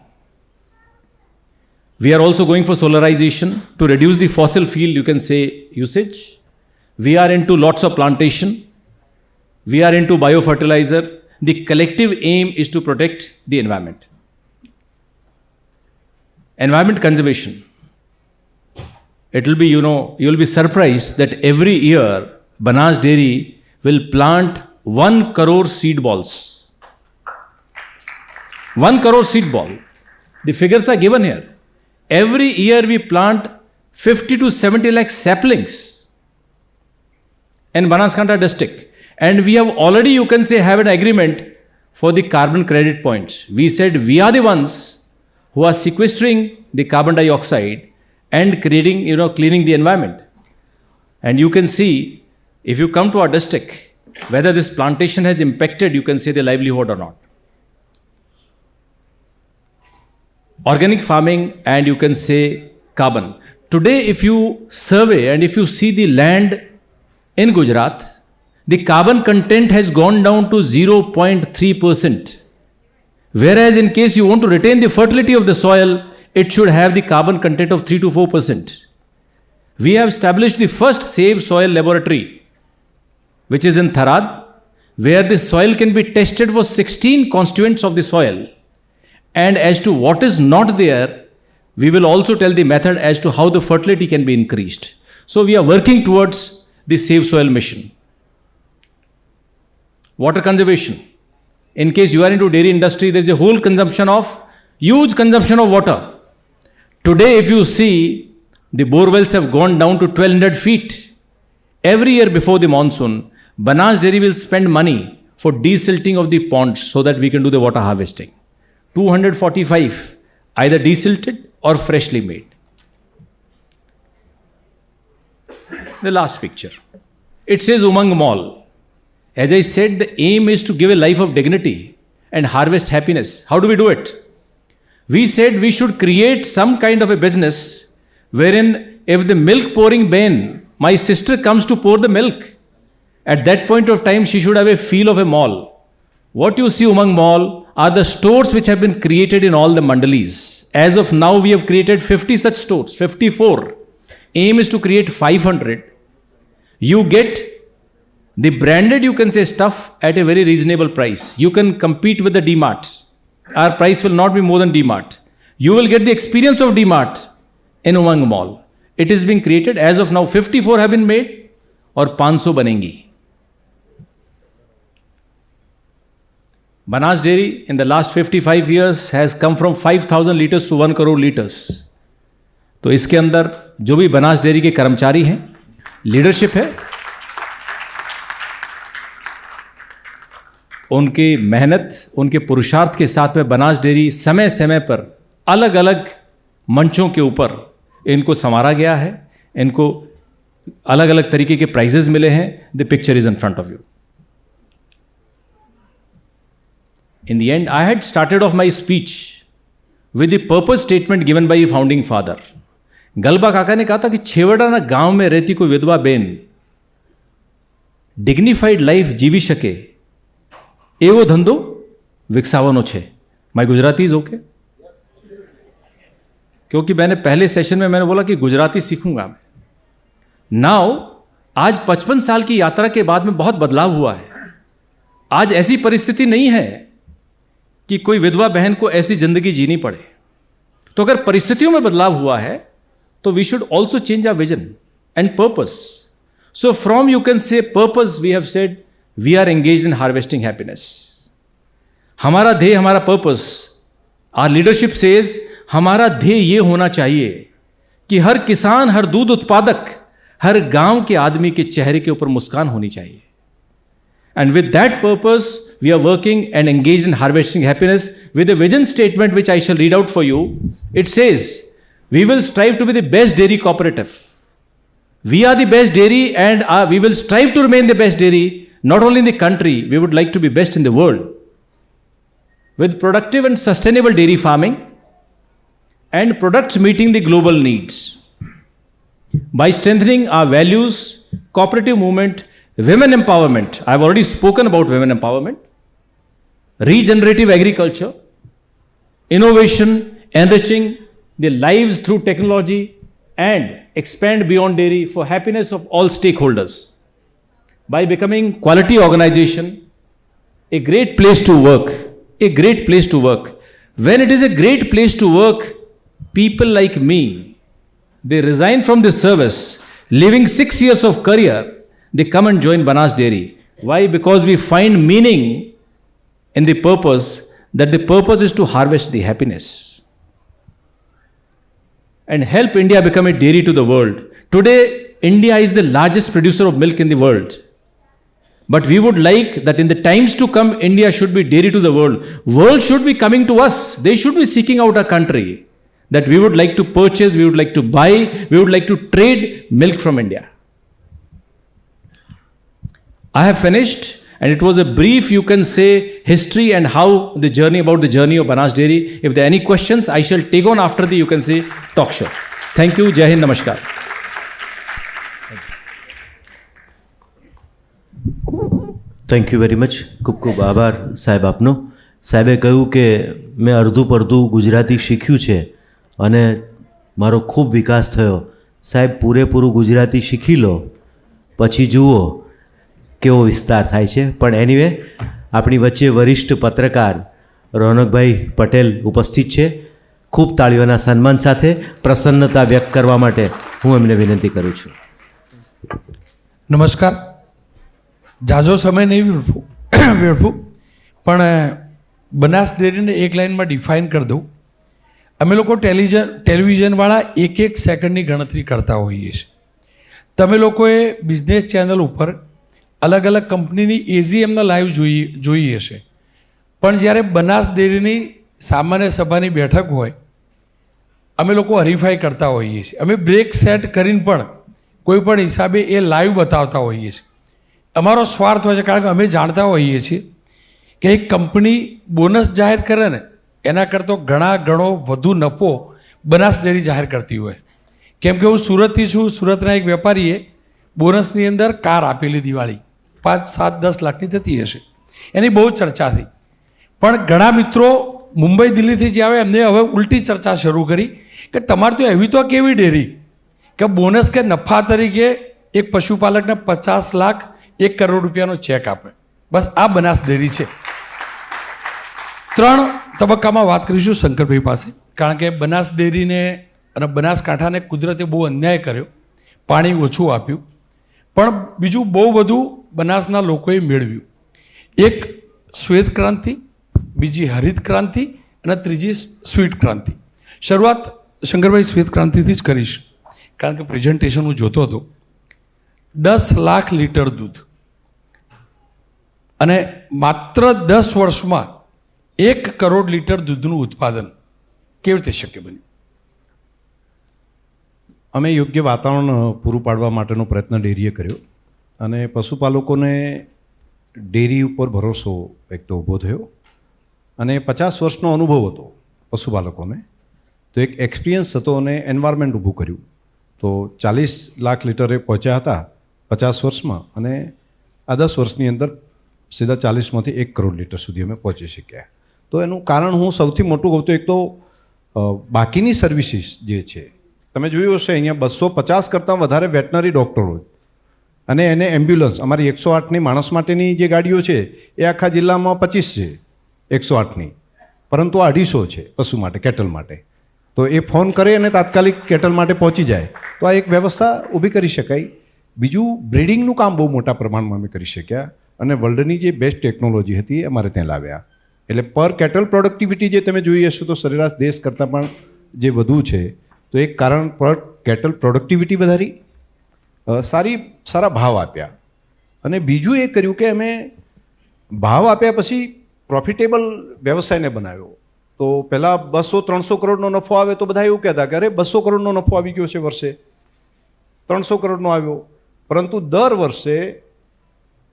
We are also going for solarization to reduce the fossil fuel, you can say, usage. We are into lots of plantation. We are into biofertilizer. The collective aim is to protect the environment. Environment conservation. It will be, you will be surprised that every year Banas Dairy will plant 1 crore seed balls. 1 crore seed ball. The figures are given here. Every year we plant 50 to 70 lakh saplings in Banaskantha district. And we have already, you can say, have an agreement for the carbon credit points. We said we are the ones who are sequestering the carbon dioxide and creating, cleaning the environment. And you can see, if you come to our district, whether this plantation has impacted, you can say, the livelihood or not. Organic farming and you can say carbon. Today, if you survey and if you see the land in Gujarat, the carbon content has gone down to 0.3%. Whereas in case you want to retain the fertility of the soil, it should have the carbon content of 3 to 4%. We have established the first Save Soil laboratory, which is in Tharad, where the soil can be tested for 16 constituents of the soil. And as to what is not there, we will also tell the method as to how the fertility can be increased. So we are working towards the Save Soil mission. Water conservation. In case you are into dairy industry, there is a whole huge consumption of water. Today, if you see, the bore wells have gone down to 1200 feet. Every year before the monsoon, Banas Dairy will spend money for desilting of the ponds so that we can do the water harvesting. 245, either desilted or freshly made. The last picture. It says Umang Mall. As I said, the aim is to give a life of dignity and harvest happiness. How do we do it? We said we should create some kind of a business wherein if the milk pouring bin, my sister comes to pour the milk, at that point of time she should have a feel of a mall. What you see Umang Mall are the stores which have been created in all the mandalis. As of now, we have created 50 such stores, 54. Aim is to create 500. You get the branded, you can say, stuff at a very reasonable price. You can compete with the D-Mart. Our price will not be more than D-Mart. You will get the experience of D-Mart in Umang Mall. It is being created. As of now, 54 have been made or 500 banengi. Banas Dairy in the last 55 years has come from 5,000 liters to 1 crore liters. तो इसके अंदर जो भी Banas dairy के कर्मचारी हैं, leadership है, उनकी मेहनत, उनके पुरुषार्थ के साथ में बनास डेयरी समय समय पर अलग अलग मंचों के ऊपर इनको संवारा गया है, इनको अलग अलग तरीके के प्राइजेस मिले हैं. The picture is in front of you. In the end, I had started off my speech with the purpose statement given by a founding father. ગલબા કાકા ને કહા થા કે છેવાડાના ગાંવ में રહેતી કોઈ વિધવા બેન ડિગ્નિફાઈડ લાઈફ જીવી શકે એવો ધંધો વિકસાવવાનો છે. माय गुजराती इज ओके, क्योंकि मैंने पहले सेशन में मैंने बोला कि गुजराती सीखूंगा मैं. नाउ आज 55 साल की यात्रा के बाद में बहुत बदलाव हुआ है. आज ऐसी परिस्थिति नहीं है कि कोई विधवा बहन को ऐसी जिंदगी जीनी पड़े. तो अगर परिस्थितियों में बदलाव हुआ है तो we should also change our vision and purpose. So from you can say purpose we have said we are engaged in harvesting happiness. हमारा ध्येय, हमारा पर्पस, आवर लीडरशिप सेज हमारा ध्येय ये होना चाहिए कि हर किसान, हर दूध उत्पादक, हर गांव के आदमी के चेहरे के ऊपर मुस्कान होनी चाहिए. And with that purpose, we are working and engaged in harvesting happiness with a vision statement which I shall read out for you. It says, we will strive to be the best dairy cooperative. We are the best dairy and we will strive to remain the best dairy, not only in the country, we would like to be best in the world. With productive and sustainable dairy farming and products meeting the global needs. By strengthening our values, cooperative movement, women empowerment, I have already spoken about women empowerment, regenerative agriculture, innovation, enriching their lives through technology, and expand beyond dairy for happiness of all stakeholders. By becoming quality organization, a great place to work, a great place to work. When it is a great place to work, people like me, they resign from this service, living 6 years of career, they come and join Banas Dairy. Why? Because we find meaning in the purpose, that the purpose is to harvest the happiness and help India become a dairy to the world. Today, India is the largest producer of milk in the world. But we would like that in the times to come, India should be dairy to the world. World should be coming to us. They should be seeking out our country. That we would like to purchase, we would like to buy, we would like to trade milk from India. I have finished, and it was a brief, you can say, history and how the journey, about the journey of Banas Dairy. If there are any questions, I shall take on after the, you can say, talk show. Thank you. Jai Hind, Namaskar. Thank you very much. ખૂબ ખૂબ આભાર સાહેબ આપનો. સાહેબે કહ્યું કે મેં અડધું પડધું ગુજરાતી શીખ્યું છે અને મારો ખૂબ વિકાસ થયો. સાહેબ, પૂરેપૂરું ગુજરાતી શીખી લો પછી જુઓ કેવો વિસ્તાર થાય છે. પણ એનીવે, આપણી વચ્ચે વરિષ્ઠ પત્રકાર રોનકભાઈ પટેલ ઉપસ્થિત છે. ખૂબ તાળીઓના સન્માન સાથે પ્રસન્નતા વ્યક્ત કરવા માટે હું એમને વિનંતી કરું છું. નમસ્કાર. ઝાઝો સમય નહીં વેડફું પણ બનાસ ડેરીને એક લાઇનમાં ડિફાઇન કરી દઉં. અમે લોકો ટેલિવિઝનવાળા એક એક સેકન્ડની ગણતરી કરતા હોઈએ છીએ. તમે લોકોએ બિઝનેસ ચેનલ ઉપર અલગ અલગ કંપનીની એજીએમના લાઈવ જોઈ હશે. પણ જ્યારે બનાસ ડેરીની સામાન્ય સભાની બેઠક હોય, અમે લોકો હરીફાઈ કરતા હોઈએ છીએ. અમે બ્રેક સેટ કરીને પણ કોઈ પણ હિસાબે એ લાઈવ બતાવતા હોઈએ છીએ. અમારો સ્વાર્થ હોય છે, કારણ કે અમે જાણતા હોઈએ છીએ કે એક કંપની બોનસ જાહેર કરે ને એના કરતાં ઘણો વધુ નફો બનાસ ડેરી જાહેર કરતી હોય. કેમ કે હું સુરતથી છું. સુરતના એક વેપારીએ બોનસની અંદર કાર આપેલી દિવાળી 5, 7, 10 લાખની થતી હશે. એની બહુ ચર્ચા થઈ. પણ ઘણા મિત્રો મુંબઈ, દિલ્હીથી જે આવે એમને હવે ઉલટી ચર્ચા શરૂ કરી કે તમારે તો એવી તો કેવી ડેરી કે બોનસ કે નફા તરીકે એક પશુપાલકને 50 લાખ, 1 કરોડ રૂપિયાનો ચેક આપે. બસ આ બનાસ ડેરી છે. 3 તબક્કામાં વાત કરીશું શંકરભાઈ પાસે, કારણ કે બનાસ ડેરીને અને બનાસકાંઠાને કુદરતે બહુ અન્યાય કર્યો, પાણી ઓછું આપ્યું, પણ બીજું બહુ બધું બનાસના લોકોએ મેળવ્યું. એક શ્વેત ક્રાંતિ, બીજી હરિત ક્રાંતિ અને ત્રીજી સ્વીટ ક્રાંતિ. શરૂઆત શંકરભાઈ શ્વેત ક્રાંતિથી જ કરીશ, કારણ કે પ્રેઝન્ટેશન હું જોતો હતો. 10 લાખ લીટર દૂધ અને માત્ર 10 વર્ષમાં 1 કરોડ લીટર દૂધનું ઉત્પાદન કેવી રીતે શક્ય બન્યું? અમે યોગ્ય વાતાવરણ પૂરું પાડવા માટેનો પ્રયત્ન ડેરીએ કર્યો અને પશુપાલકોને ડેરી ઉપર ભરોસો એક તો ઊભો થયો અને 50 વર્ષનો અનુભવ હતો પશુપાલકોને, તો એક એક્સપિરિયન્સ હતો અને એન્વાયરમેન્ટ ઊભું કર્યું. તો 40 લાખ લીટરે પહોંચ્યા હતા 50 વર્ષમાં, અને આ 10 વર્ષની અંદર સીધા 40માંથી 1 કરોડ લીટર સુધી અમે પહોંચી શક્યા. તો એનું કારણ હું સૌથી મોટું કહું તો એક તો બાકીની સર્વિસીસ જે છે, તમે જોયું હશે અહીંયા 250 કરતાં વધારે વેટનરી ડૉક્ટરો અને એને એમ્બ્યુલન્સ, અમારી 108ની માણસ માટેની જે ગાડીઓ છે એ આખા જિલ્લામાં 25 છે 108ની, પરંતુ આ 250 છે પશુ માટે, કેટલ માટે. તો એ ફોન કરે અને તાત્કાલિક કેટલ માટે પહોંચી જાય. તો આ એક વ્યવસ્થા ઊભી કરી શકાય. બીજું, બ્રીડિંગનું કામ બહુ મોટા પ્રમાણમાં અમે કરી શક્યા અને વર્લ્ડની જે બેસ્ટ ટેકનોલોજી હતી એ અમારે ત્યાં લાવ્યા. એટલે પર કેટલ પ્રોડક્ટિવિટી જે તમે જોઈ હશે તો સરેરાશ દેશ કરતાં પણ જે વધુ છે તો એક કારણ પર કેટલ પ્રોડક્ટિવિટી વધારી, સારા ભાવ આપ્યા, અને બીજું એ કર્યું કે અમે ભાવ આપ્યા પછી પ્રોફિટેબલ વ્યવસાયને બનાવ્યો. તો પહેલાં 200-300 કરોડનો નફો આવે તો બધા એવું કહેતા કે અરે 200 કરોડનો નફો આવી ગયો છે વર્ષે, 300 કરોડનો આવ્યો, પરંતુ દર વર્ષે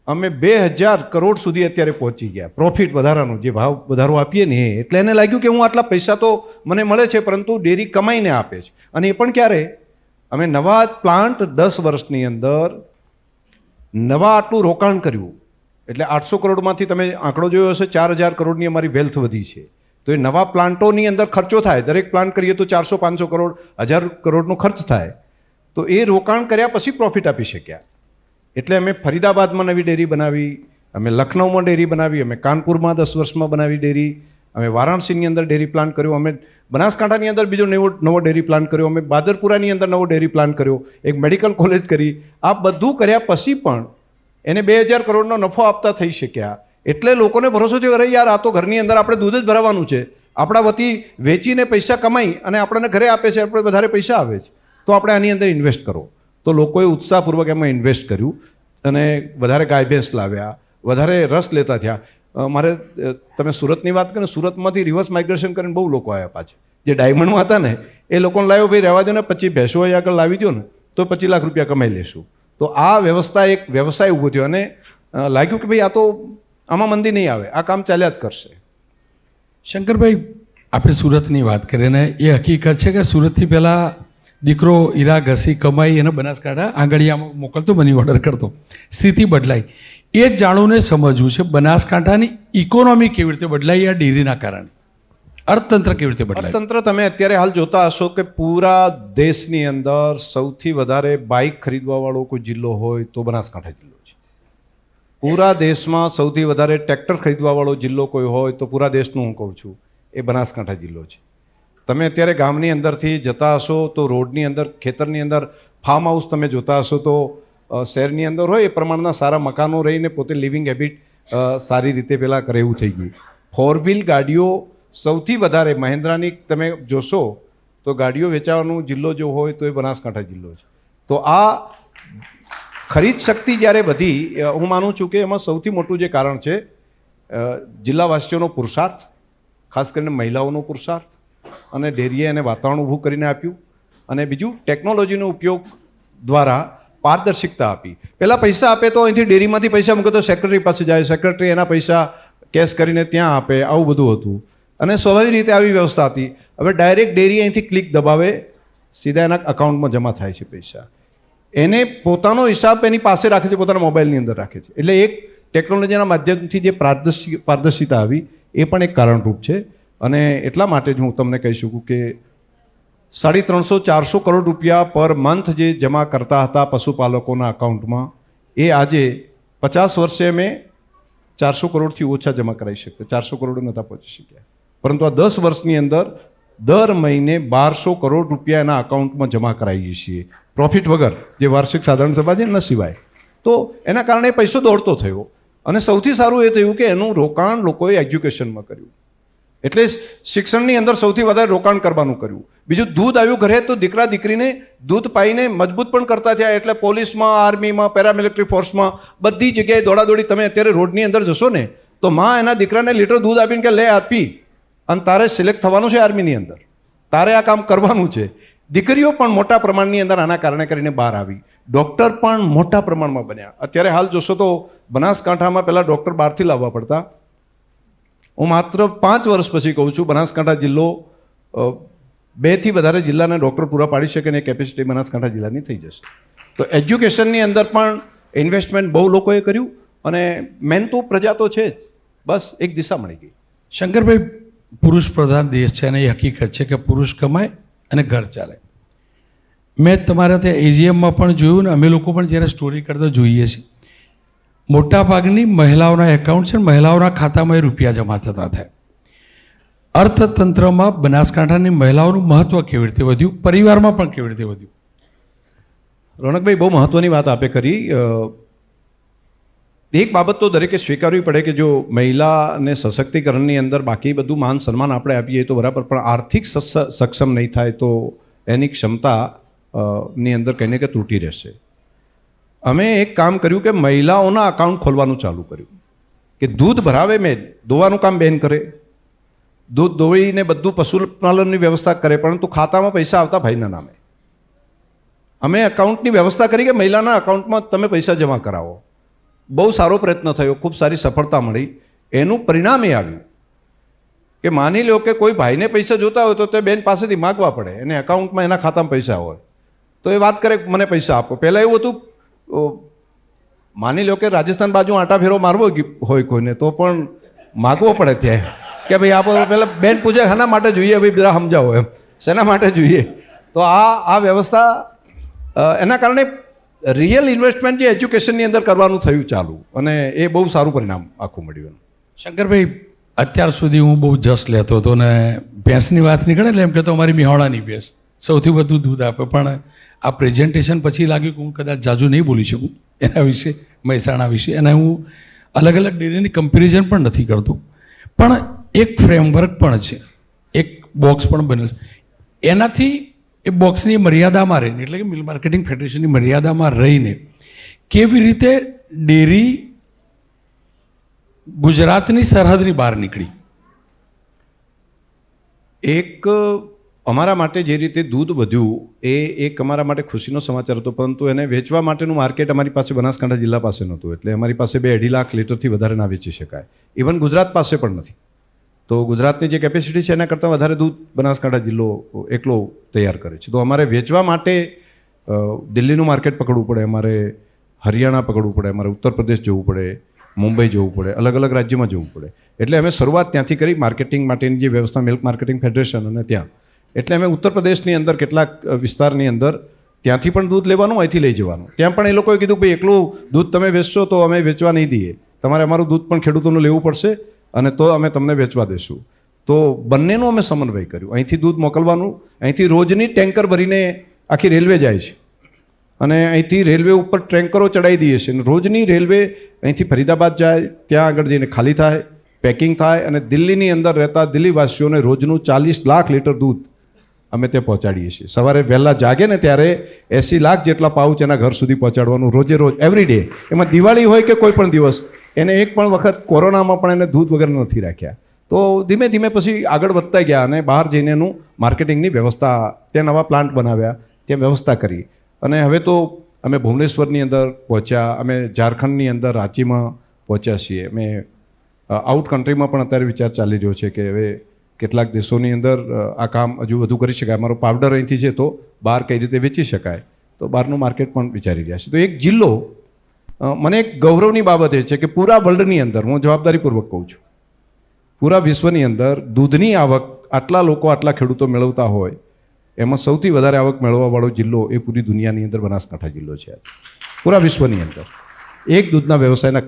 અમે 2000 કરોડ સુધી અત્યારે પહોંચી ગયા પ્રોફિટ વધારાનો, જે ભાવ વધારો આપીએ ને એ. એટલે એને લાગ્યું કે હું આટલા પૈસા તો મને મળે છે પરંતુ ડેરી કમાઈને આપે છે. અને એ પણ ક્યારે? અમે નવા પ્લાન્ટ 10 વર્ષની અંદર નવા આટલું રોકાણ કર્યું, એટલે 800 કરોડમાંથી તમે આંકડો જોયો હશે 4000 કરોડની અમારી વેલ્થ વધી છે. તો એ નવા પ્લાન્ટોની અંદર ખર્ચો થાય, દરેક પ્લાન્ટ કરીએ તો 400-500 કરોડ 1000 કરોડનો ખર્ચ થાય. તો એ રોકાણ કર્યા પછી પ્રોફિટ આપી શક્યા. એટલે અમે ફરીદાબાદમાં નવી ડેરી બનાવી, અમે લખનૌમાં ડેરી બનાવી, અમે કાનપુરમાં 10 વર્ષમાં બનાવી ડેરી, અમે વારાણસીની અંદર ડેરી પ્લાન્ટ કર્યો, અમે બનાસકાંઠાની અંદર બીજો નવો ડેરી પ્લાન્ટ કર્યો, અમે બાદરપુરાની અંદર નવો ડેરી પ્લાન્ટ કર્યો, એક મેડિકલ કોલેજ કરી. આ બધું કર્યા પછી પણ એને 2000 કરોડનો નફો આપતા થઈ શક્યા. એટલે લોકોને ભરોસો થયો, અરે યાર આ તો ઘરની અંદર આપણે દૂધ જ ભરાવાનું છે, આપણા વતી વેચીને પૈસા કમાઈ અને આપણને ઘરે આપે છે, આપણે વધારે પૈસા આવે છે, તો આપણે આની અંદર ઇન્વેસ્ટ કરો. તો લોકોએ ઉત્સાહપૂર્વક એમાં ઇન્વેસ્ટ કર્યું અને વધારે ગાય ભેંસ લાવ્યા, વધારે રસ લેતા થયા. મારે તમે સુરતની વાત કરીને, સુરતમાંથી રિવર્સ માઇગ્રેશન કરીને બહુ લોકો આવ્યા પાછા. જે ડાયમંડમાં હતા ને એ લોકોને લાવ્યો, ભાઈ રહેવા દો ને, 25 ભેંસો અહીં આગળ લાવી દો ને તો 25 લાખ રૂપિયા કમાઈ લેશું. તો આ વ્યવસ્થા એક વ્યવસાય ઊભો થયો અને લાગ્યું કે ભાઈ આ તો આમાં મંદી નહીં આવે, આ કામ ચાલ્યા જ કરશે. શંકરભાઈ, આપણે સુરતની વાત કરીએ ને એ હકીકત છે કે સુરતથી પહેલાં દીકરો હીરા ઘસી કમાઈ અને બનાસકાંઠા આંગળીયામાં મોકલતો, મની ઓર્ડર કરતો. સ્થિતિ બદલાઈ. એ જ જાણુને સમજવું છે બનાસકાંઠાની ઇકોનોમી કેવી રીતે બદલાઈ આ ડેરીના કારણે, અર્થતંત્ર કેવી રીતે બદલાય. અર્થતંત્ર તમે અત્યારે હાલ જોતા હશો કે પૂરા દેશની અંદર સૌથી વધારે બાઇક ખરીદવાવાળો કોઈ જિલ્લો હોય તો બનાસકાંઠા જિલ્લો છે. પૂરા દેશમાં સૌથી વધારે ટ્રેક્ટર ખરીદવાવાળો જિલ્લો કોઈ હોય તો પૂરા દેશનું હું કહું છું એ બનાસકાંઠા જિલ્લો છે. તમે અત્યારે ગામની અંદરથી જતા હશો તો રોડની અંદર, ખેતરની અંદર ફાર્મ હાઉસ તમે જોતા હશો તો શહેરની અંદર હોય એ પ્રમાણના સારા મકાનો રહીને પોતે લિવિંગ હેબિટ સારી રીતે પહેલાં કરે એવું થઈ ગયું. 4 વ્હીલ ગાડીઓ સૌથી વધારે મહિન્દ્રાની તમે જોશો તો ગાડીઓ વેચાવાનો જિલ્લો જો હોય તો એ બનાસકાંઠા જિલ્લો છે. તો આ ખરીદ શક્તિ જ્યારે વધી, હું માનું છું કે એમાં સૌથી મોટું જે કારણ છે જિલ્લાવાસીઓનો પુરુષાર્થ, ખાસ કરીને મહિલાઓનો પુરુષાર્થ, અને ડેરીએ એને વાતાવરણ ઊભું કરીને આપ્યું. અને બીજું ટેકનોલોજીનો ઉપયોગ દ્વારા પારદર્શિકતા આપી. પહેલાં પૈસા આપે તો અહીંથી ડેરીમાંથી પૈસા મૂકે તો સેક્રેટરી પાસે જાય, સેક્રેટરી એના પૈસા કેશ કરીને ત્યાં આપે, આવું બધું હતું. અને સ્વાભાવિક રીતે આવી વ્યવસ્થા હતી. હવે ડાયરેક્ટ ડેરી અહીંથી ક્લિક દબાવે, સીધા એના અકાઉન્ટમાં જમા થાય છે પૈસા. એને પોતાનો હિસાબ એની પાસે રાખે છે, પોતાના મોબાઈલની અંદર રાખે છે. એટલે એક ટેકનોલોજીના માધ્યમથી જે પારદર્શિતા આવી એ પણ એક કારણરૂપ છે. અને એટલા માટે જ હું તમને કહી શકું કે 350-400 કરોડ રૂપિયા પર મંથ જે જમા કરતા હતા પશુપાલકોના અકાઉન્ટમાં, એ આજે 50 વર્ષે અમે 400 કરોડથી ઓછા જમા કરાવી શકતા, 400 કરોડ નહોતા પહોંચી શક્યા. પરંતુ આ 10 વર્ષની અંદર દર મહિને 1200 કરોડ રૂપિયા એના અકાઉન્ટમાં જમા કરાવીએ છીએ, પ્રોફિટ વગર, જે વાર્ષિક સાધારણ સભા છે ન સિવાય. તો એના કારણે પૈસો દોડતો થયો. અને સૌથી સારું એ થયું કે એનું રોકાણ લોકોએ એજ્યુકેશનમાં કર્યું. એટલે શિક્ષણની અંદર સૌથી વધારે રોકાણ કરવાનું કર્યું. બીજું, દૂધ આવ્યું ઘરે તો દીકરા દીકરીને દૂધ પાઈને મજબૂત પણ કરતા થયા. એટલે પોલીસમાં, આર્મીમાં, પેરામિલિટરી ફોર્સમાં બધી જગ્યાએ દોડાદોડી. તમે અત્યારે રોડની અંદર જશો ને તો માં એના દીકરાને લીટર દૂધ આપીને કે લે આપી, અને તારે સિલેક્ટ થવાનું છે આર્મીની અંદર, તારે આ કામ કરવાનું છે. દીકરીઓ પણ મોટા પ્રમાણની અંદર આના કારણે કરીને બહાર આવી. ડૉક્ટર પણ મોટા પ્રમાણમાં બન્યા. અત્યારે હાલ જોશો તો બનાસકાંઠામાં પહેલાં ડૉક્ટર બહારથી લાવવા પડતા. હું માત્ર 5 વર્ષ પછી કહું છું બનાસકાંઠા જિલ્લો 2 થી વધારે જિલ્લાને ડૉક્ટર પૂરા પાડી શકે ને કેપેસિટી બનાસકાંઠા જિલ્લાની થઈ જશે. તો એજ્યુકેશનની અંદર પણ ઇન્વેસ્ટમેન્ટ બહુ લોકોએ કર્યું. અને મેન તો પ્રજા તો છે જ, બસ એક દિશા મળી ગઈ. શંકરભાઈ, પુરુષ પ્રધાન દેશ છે અને એ હકીકત છે કે પુરુષ કમાય અને ઘર ચાલે. મેં તમારા ત્યાં એજીએમમાં પણ જોયું ને અમે લોકો પણ જ્યારે સ્ટોરી કરતા જોઈએ છીએ, મોટાભાગની મહિલાઓના એકાઉન્ટ છે, મહિલાઓના ખાતામાં એ રૂપિયા જમા થતા થાય. અર્થતંત્રમાં બનાસકાંઠાની મહિલાઓનું મહત્ત્વ કેવી રીતે વધ્યું, પરિવારમાં પણ કેવી રીતે વધ્યું? રોનકભાઈ, બહુ મહત્ત્વની વાત આપે કરી. એક બાબત તો દરેકે સ્વીકારવી પડે કે જો મહિલાને સશક્તિકરણની અંદર બાકી બધું માન સન્માન આપણે આપીએ તો બરાબર, પણ આર્થિક સક્ષમ નહીં થાય તો એની ક્ષમતા ની અંદર કંઈ ને કંઈ ત્રુટી રહેશે. અમે એક કામ કર્યું કે મહિલાઓના અકાઉન્ટ ખોલવાનું ચાલુ કર્યું કે દૂધ ભરાવે મેં દોવાનું કામ બેન કરે, દૂધ દોઈને બધું પશુપાલનની વ્યવસ્થા કરે, પરંતુ ખાતામાં પૈસા આવતા ભાઈના નામે. અમે એકાઉન્ટની વ્યવસ્થા કરી કે મહિલાના અકાઉન્ટમાં તમે પૈસા જમા કરાવો. બહુ સારો પ્રયત્ન થયો, ખૂબ સારી સફળતા મળી. એનું પરિણામ એ આવ્યું કે માની લો કે કોઈ ભાઈને પૈસા જોતા હોય તો તે બેન પાસેથી માગવા પડે, એને એકાઉન્ટમાં એના ખાતામાં પૈસા હોય તો એ વાત કરે મને પૈસા આપો. પહેલાં એવું હતું, માની લો કે રાજસ્થાન બાજુ આંટા ફેરો મારવો હોય કોઈને તો પણ માગવો પડે ત્યાં કે ભાઈ આપો. પહેલાં બેન પૂછે શાના માટે જોઈએ, ભાઈ બધા સમજાવો એમ, શેના માટે જોઈએ. તો આ વ્યવસ્થા એના કારણે રિયલ ઇન્વેસ્ટમેન્ટ જે એજ્યુકેશનની અંદર કરવાનું થયું ચાલુ, અને એ બહુ સારું પરિણામ આખું મળ્યું. શંકરભાઈ, અત્યાર સુધી હું બહુ જસ લેતો હતો ને ભેંસની વાત નીકળે એટલે એમ કહેતો અમારી મિહોણાની ભેંસ સૌથી વધુ દૂધ આપે, પણ આ પ્રેઝન્ટેશન પછી લાગ્યું કે હું કદાચ જાજુ નહીં બોલી શકું એના વિશે, મહેસાણા વિશે, અને હું અલગ અલગ ડેરીની કમ્પેરિઝન પણ નથી કરતો. પણ એક ફ્રેમવર્ક પણ છે, એક બોક્સ પણ બનેલ છે, એનાથી એ બોક્સની મર્યાદામાં રહીને, એટલે કે મિલ્ક માર્કેટિંગ ફેડરેશનની મર્યાદામાં રહીને કેવી રીતે ડેરી ગુજરાતની સરહદની બહાર નીકળી. એક અમારા માટે જે રીતે દૂધ વધ્યું એ એક અમારા માટે ખુશીનો સમાચાર હતો, પરંતુ એને વેચવા માટેનું માર્કેટ અમારી પાસે બનાસકાંઠા જિલ્લા પાસે નહોતું. એટલે અમારી પાસે 2-2.5 લાખ લીટરથી વધારે ના વેચી શકાય. ઇવન ગુજરાત પાસે પણ નથી. તો ગુજરાતની જે કેપેસિટી છે એના કરતાં વધારે દૂધ બનાસકાંઠા જિલ્લો એકલો તૈયાર કરે છે. તો અમારે વેચવા માટે દિલ્હીનું માર્કેટ પકડવું પડે, અમારે હરિયાણા પકડવું પડે, અમારે ઉત્તર પ્રદેશ જવું પડે, મુંબઈ જવું પડે, અલગ અલગ રાજ્યમાં જવું પડે. એટલે અમે શરૂઆત ત્યાંથી કરી, માર્કેટિંગ માટેની જે વ્યવસ્થા મિલ્ક માર્કેટિંગ ફેડરેશન અને ત્યાં. એટલે અમે ઉત્તર પ્રદેશની અંદર કેટલાક વિસ્તારની અંદર ત્યાંથી પણ દૂધ લેવાનું, અહીંથી લઈ જવાનું. ત્યાં પણ એ લોકોએ કીધું ભાઈ એકલું દૂધ તમે વેચશો તો અમે વેચવા નહીં દઈએ, તમારે અમારું દૂધ પણ ખેડૂતોનું લેવું પડશે અને તો અમે તમને વેચવા દેશું. તો બંનેનું અમે સમન્વય કર્યું. અહીંથી દૂધ મોકલવાનું, અહીંથી રોજની ટેન્કર ભરીને આખી રેલવે જાય છે અને અહીંથી રેલવે ઉપર ટેન્કરો ચડાવી દઈએ છીએ. રોજની રેલવે અહીંથી ફરીદાબાદ જાય, ત્યાં આગળ જઈને ખાલી થાય, પેકિંગ થાય, અને દિલ્હીની અંદર રહેતા દિલ્હીવાસીઓને રોજનું 40 લાખ લીટર દૂધ અમે તે પહોંચાડીએ છીએ. સવારે વહેલા જાગે ને ત્યારે 80 લાખ જેટલા પાઉચ એના ઘર સુધી પહોંચાડવાનું રોજે રોજ, એવરી ડે. એમાં દિવાળી હોય કે કોઈ પણ દિવસ, એને એક પણ વખત કોરોનામાં પણ એને દૂધ વગર નથી રાખ્યા. તો ધીમે ધીમે પછી આગળ વધતા ગયા અને બહાર જઈને એનું માર્કેટિંગની વ્યવસ્થા, ત્યાં નવા પ્લાન્ટ બનાવ્યા, ત્યાં વ્યવસ્થા કરી. અને હવે તો અમે ભુવનેશ્વરની અંદર પહોંચ્યા, અમે ઝારખંડની અંદર રાંચીમાં પહોંચ્યા છીએ. અમે આઉટ કન્ટ્રીમાં પણ અત્યારે વિચાર ચાલી રહ્યો છે કે હવે કેટલાક દેશોની અંદર આ કામ હજુ વધુ કરી શકાય. અમારો પાવડર અહીંથી છે તો બહાર કઈ રીતે વેચી શકાય, તો બહારનું માર્કેટ પણ વિચારી રહ્યા છે. તો એક જિલ્લો, મને એક ગૌરવની બાબત એ છે કે પૂરા વર્લ્ડની અંદર, હું જવાબદારીપૂર્વક કહું છું, પૂરા વિશ્વની અંદર દૂધની આવક આટલા લોકો, આટલા ખેડૂતો મેળવતા હોય, એમાં સૌથી વધારે આવક મેળવવાવાળો જિલ્લો એ પૂરી દુનિયાની અંદર બનાસકાંઠા જિલ્લો છે. પૂરા વિશ્વની અંદર એક દૂધના વ્યવસાયના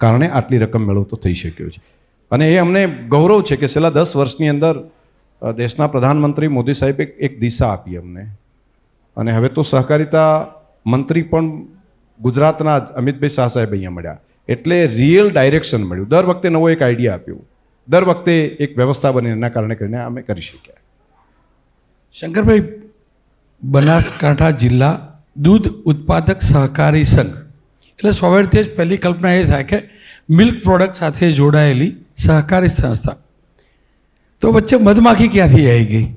કારણે આટલી રકમ મેળવતો થઈ શક્યો છે. અને એ અમને ગૌરવ છે કે છેલ્લા 10 વર્ષની અંદર દેશના પ્રધાનમંત્રી મોદી સાહેબે એક દિશા આપી અમને. અને હવે તો સહકારિતા મંત્રી પણ ગુજરાતના અમિતભાઈ શાહ સાહેબ અહીંયા મળ્યા, એટલે રિયલ ડાયરેક્શન મળ્યું. દર વખતે નવો એક આઈડિયા આપ્યો, દર વખતે એક વ્યવસ્થા બની, એના કારણે કરીને અમે કરી શક્યા. શંકરભાઈ, બનાસકાંઠા જિલ્લા દૂધ ઉત્પાદક સહકારી સંઘ એટલે સ્વાભાવિક જ પહેલી કલ્પના એ થાય કે મિલ્ક પ્રોડક્ટ સાથે જોડાયેલી સહકારી સંસ્થા. તો વચ્ચે મધમાખી ક્યાંથી આવી ગઈ?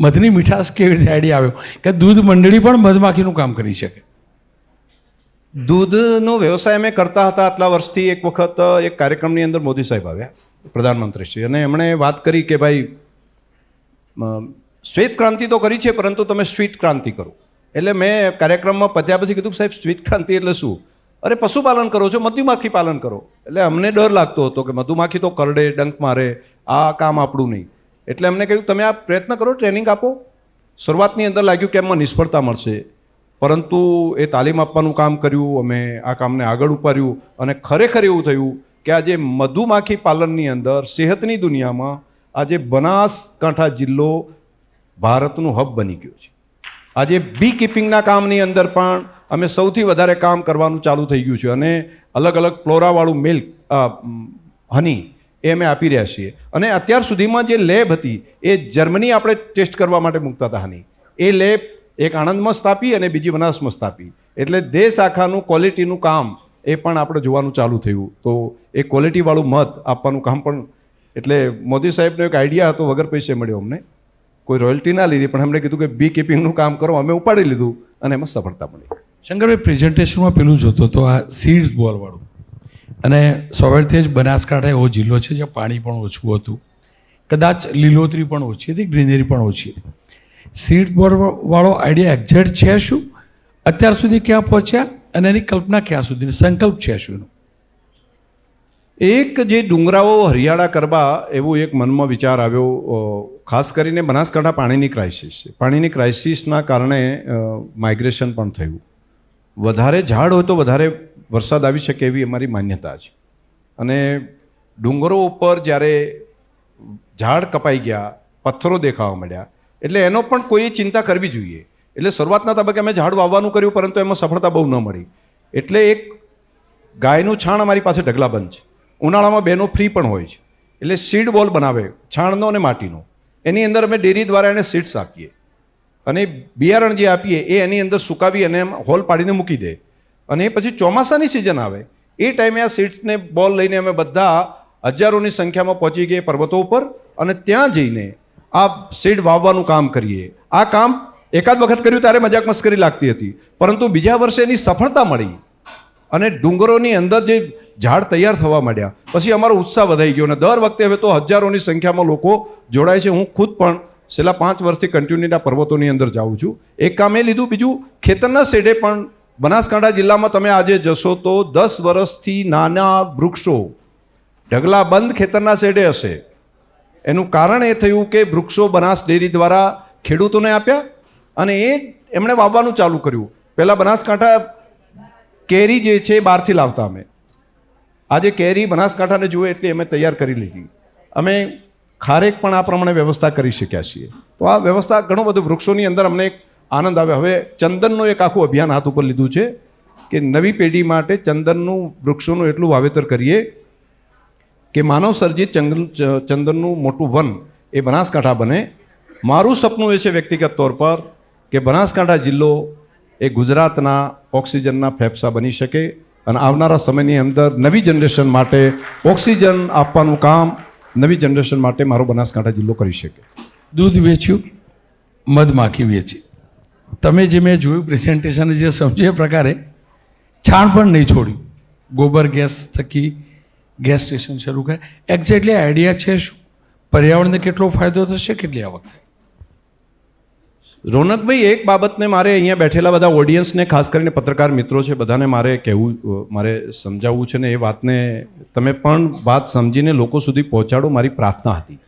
મધની મીઠાશ કેવી રીતે આઈડિયા આવ્યો કે દૂધ મંડળી પણ મધમાખીનું કામ કરી શકે? દૂધનો વ્યવસાય અમે કરતા હતા આટલા વર્ષથી. એક વખત એક કાર્યક્રમની અંદર મોદી સાહેબ આવ્યા, પ્રધાનમંત્રીશ્રી, અને એમણે વાત કરી કે ભાઈ શ્વેત ક્રાંતિ તો કરી છે પરંતુ તમે સ્વીટ ક્રાંતિ કરો. એટલે મેં કાર્યક્રમમાં પત્યા પછી કીધું સાહેબ સ્વીટ ક્રાંતિ એટલે શું? અરે પશુપાલન કરો છો, મધુમાખી પાલન કરો. એટલે અમને ડર લાગતો હતો કે મધુમાખી તો કરડે, ડંખ મારે, આ કામ આપણું નહીં. એટલે એમને કહ્યું તમે આ પ્રયત્ન કરો, ટ્રેનિંગ આપો. શરૂઆતની અંદર લાગ્યું કે એમાં નિષ્ફળતા મળશે, પરંતુ એ તાલીમ આપવાનું કામ કર્યું, અમે આ કામને આગળ ઉપાડ્યું અને ખરેખર એવું થયું કે આજે મધુમાખી પાલનની અંદર સેહતની દુનિયામાં આજે બનાસકાંઠા જિલ્લો ભારતનું હબ બની ગયો છે. આજે બી કીપિંગના કામની અંદર પણ અમે સૌથી વધારે કામ કરવાનું ચાલુ થઈ ગયું છે અને અલગ અલગ ફ્લોરાવાળું મિલ્ક હની એ અમે આપી રહ્યા છીએ. અને અત્યાર સુધીમાં જે લેબ હતી એ જર્મની આપણે ટેસ્ટ કરવા માટે મૂકતા હતા હની. એ લેબ એક આણંદમાં સ્થાપી અને બીજી બનાસમાં સ્થાપી. એટલે દેશ આખાનું ક્વોલિટીનું કામ એ પણ આપણે જોવાનું ચાલુ થયું. તો એ ક્વોલિટીવાળું મધ આપવાનું કામ પણ, એટલે મોદી સાહેબનો એક આઈડિયા હતો, વગર પૈસે મળ્યો અમને, કોઈ રોયલ્ટી ના લીધી, પણ એમણે કીધું કે બી કીપિંગનું કામ કરો. અમે ઉપાડી લીધું અને એમાં સફળતા મળી. શંકરભાઈ, પ્રેઝન્ટેશનમાં પેલું જોતો તો આ સીડ્સ બોલવાળું, અને સવારથી જ બનાસકાંઠા એવો જિલ્લો છે જ્યાં પાણી પણ ઓછું હતું, કદાચ લીલોતરી પણ ઓછી હતી, ગ્રીનરી પણ ઓછી હતી. સીડ્સ બોલવાળો આઈડિયા એક્ઝેક્ટ છે શું? અત્યાર સુધી ક્યાં પહોંચ્યા અને એની કલ્પના ક્યાં સુધી, સંકલ્પ છે શું? એક જે ડુંગરાઓ હરિયાળા કરવા એવું એક મનમાં વિચાર આવ્યો. ખાસ કરીને બનાસકાંઠા પાણીની ક્રાઇસિસ છે. પાણીની ક્રાઇસિસના કારણે માઇગ્રેશન પણ થયું. વધારે ઝાડ હોય તો વધારે વરસાદ આવી શકે એવી અમારી માન્યતા છે. અને ડુંગરો ઉપર જ્યારે ઝાડ કપાઈ ગયા, પથ્થરો દેખાવા મળ્યા, એટલે એનો પણ કોઈએ ચિંતા કરવી જોઈએ. એટલે શરૂઆતના તબક્કે અમે ઝાડ વાવવાનું કર્યું, પરંતુ એમાં સફળતા બહુ ન મળી. એટલે એક ગાયનું છાણ અમારી પાસે ઢગલાબંધ છે. ઉનાળામાં બેનો ફ્રી પણ હોય છે. એટલે સીડ બોલ બનાવે, છાણનો અને માટીનો. એની અંદર અમે ડેરી દ્વારા એને સીડ્સ આપીએ અને બિયારણ જે આપીએ એ એની અંદર સુકાવી અને એમ હોલ પાડીને મૂકી દે. અને એ પછી ચોમાસાની સિઝન આવે એ ટાઈમે આ સીડ્સને બોલ લઈને અમે બધા હજારોની સંખ્યામાં પહોંચી ગઈએ પર્વતો ઉપર અને ત્યાં જઈને આ સીડ વાવવાનું કામ કરીએ. આ કામ એકાદ વખત કર્યું ત્યારે મજાક મસ્કરી લાગતી હતી, પરંતુ બીજા વર્ષે એની સફળતા મળી અને ડુંગરોની અંદર જે ઝાડ તૈયાર થવા માંડ્યા. પછી અમારો ઉત્સાહ વધાઈ ગયો અને દર વખતે હવે તો હજારોની સંખ્યામાં લોકો જોડાય છે. હું ખુદ પણ છેલ્લા 5 વર્ષથી કન્ટિન્યુના પર્વતોની અંદર જાઉં છું. એક કામ એ લીધું. બીજું, ખેતરના શેડે પણ બનાસકાંઠા જિલ્લામાં તમે આજે જશો તો 10 વર્ષથી નાના વૃક્ષો ઢગલાબંધ ખેતરના શેડે હશે. એનું કારણ એ થયું કે વૃક્ષો બનાસ ડેરી દ્વારા ખેડૂતોને આપ્યા અને એમણે વાવવાનું ચાલુ કર્યું. પહેલાં બનાસકાંઠા કેરી જે છે બહારથી લાવતા અમે. આજે કેરી બનાસકાંઠાને જુએ એટલે અમે તૈયાર કરી લીધી. અમે ખારેક પણ આ પ્રમાણે વ્યવસ્થા કરી શક્યા છીએ. તો આ વ્યવસ્થા ઘણું બધું વૃક્ષોની અંદર અમને એક આનંદ આવે. હવે ચંદનનું એક આખું અભિયાન હાથ ઉપર લીધું છે કે નવી પેઢી માટે ચંદનનું વૃક્ષોનું એટલું વાવેતર કરીએ કે માનવ સર્જિત ચંદનનું મોટું વન એ બનાસકાંઠા બને. મારું સપનું એ છે વ્યક્તિગત તौर પર કે બનાસકાંઠા જિલ્લો એ ગુજરાતના ઓક્સિજનના ફેફસા બની શકે અને આવનારા સમયની અંદર નવી જનરેશન માટે ઓક્સિજન આપવાનું કામ નવી જનરેશન માટે મારો બનાસકાંઠા જિલ્લો કરી શકે. દૂધ વેચ્યું, મધમાખી વેચી. તમે જે મેં જોયું પ્રેઝન્ટેશન, જે સમજ્યું એ પ્રકારે છાણ પણ નહીં છોડ્યું. ગોબર ગેસ થકી ગેસ સ્ટેશન શરૂ કરે. એક્ઝેક્ટલી આઈડિયા છે શું? પર્યાવરણને કેટલો ફાયદો થશે, કેટલી આવક થાય? રોનકભાઈ, એક બાબતને મારે અહીંયા બેઠેલા બધા ઓડિયન્સને, ખાસ કરીને પત્રકાર મિત્રો છે, બધાને મારે કહેવું, મારે સમજાવવું છે ને એ વાતને તમે પણ વાત સમજીને લોકો સુધી પહોંચાડો, મારી પ્રાર્થના હતી.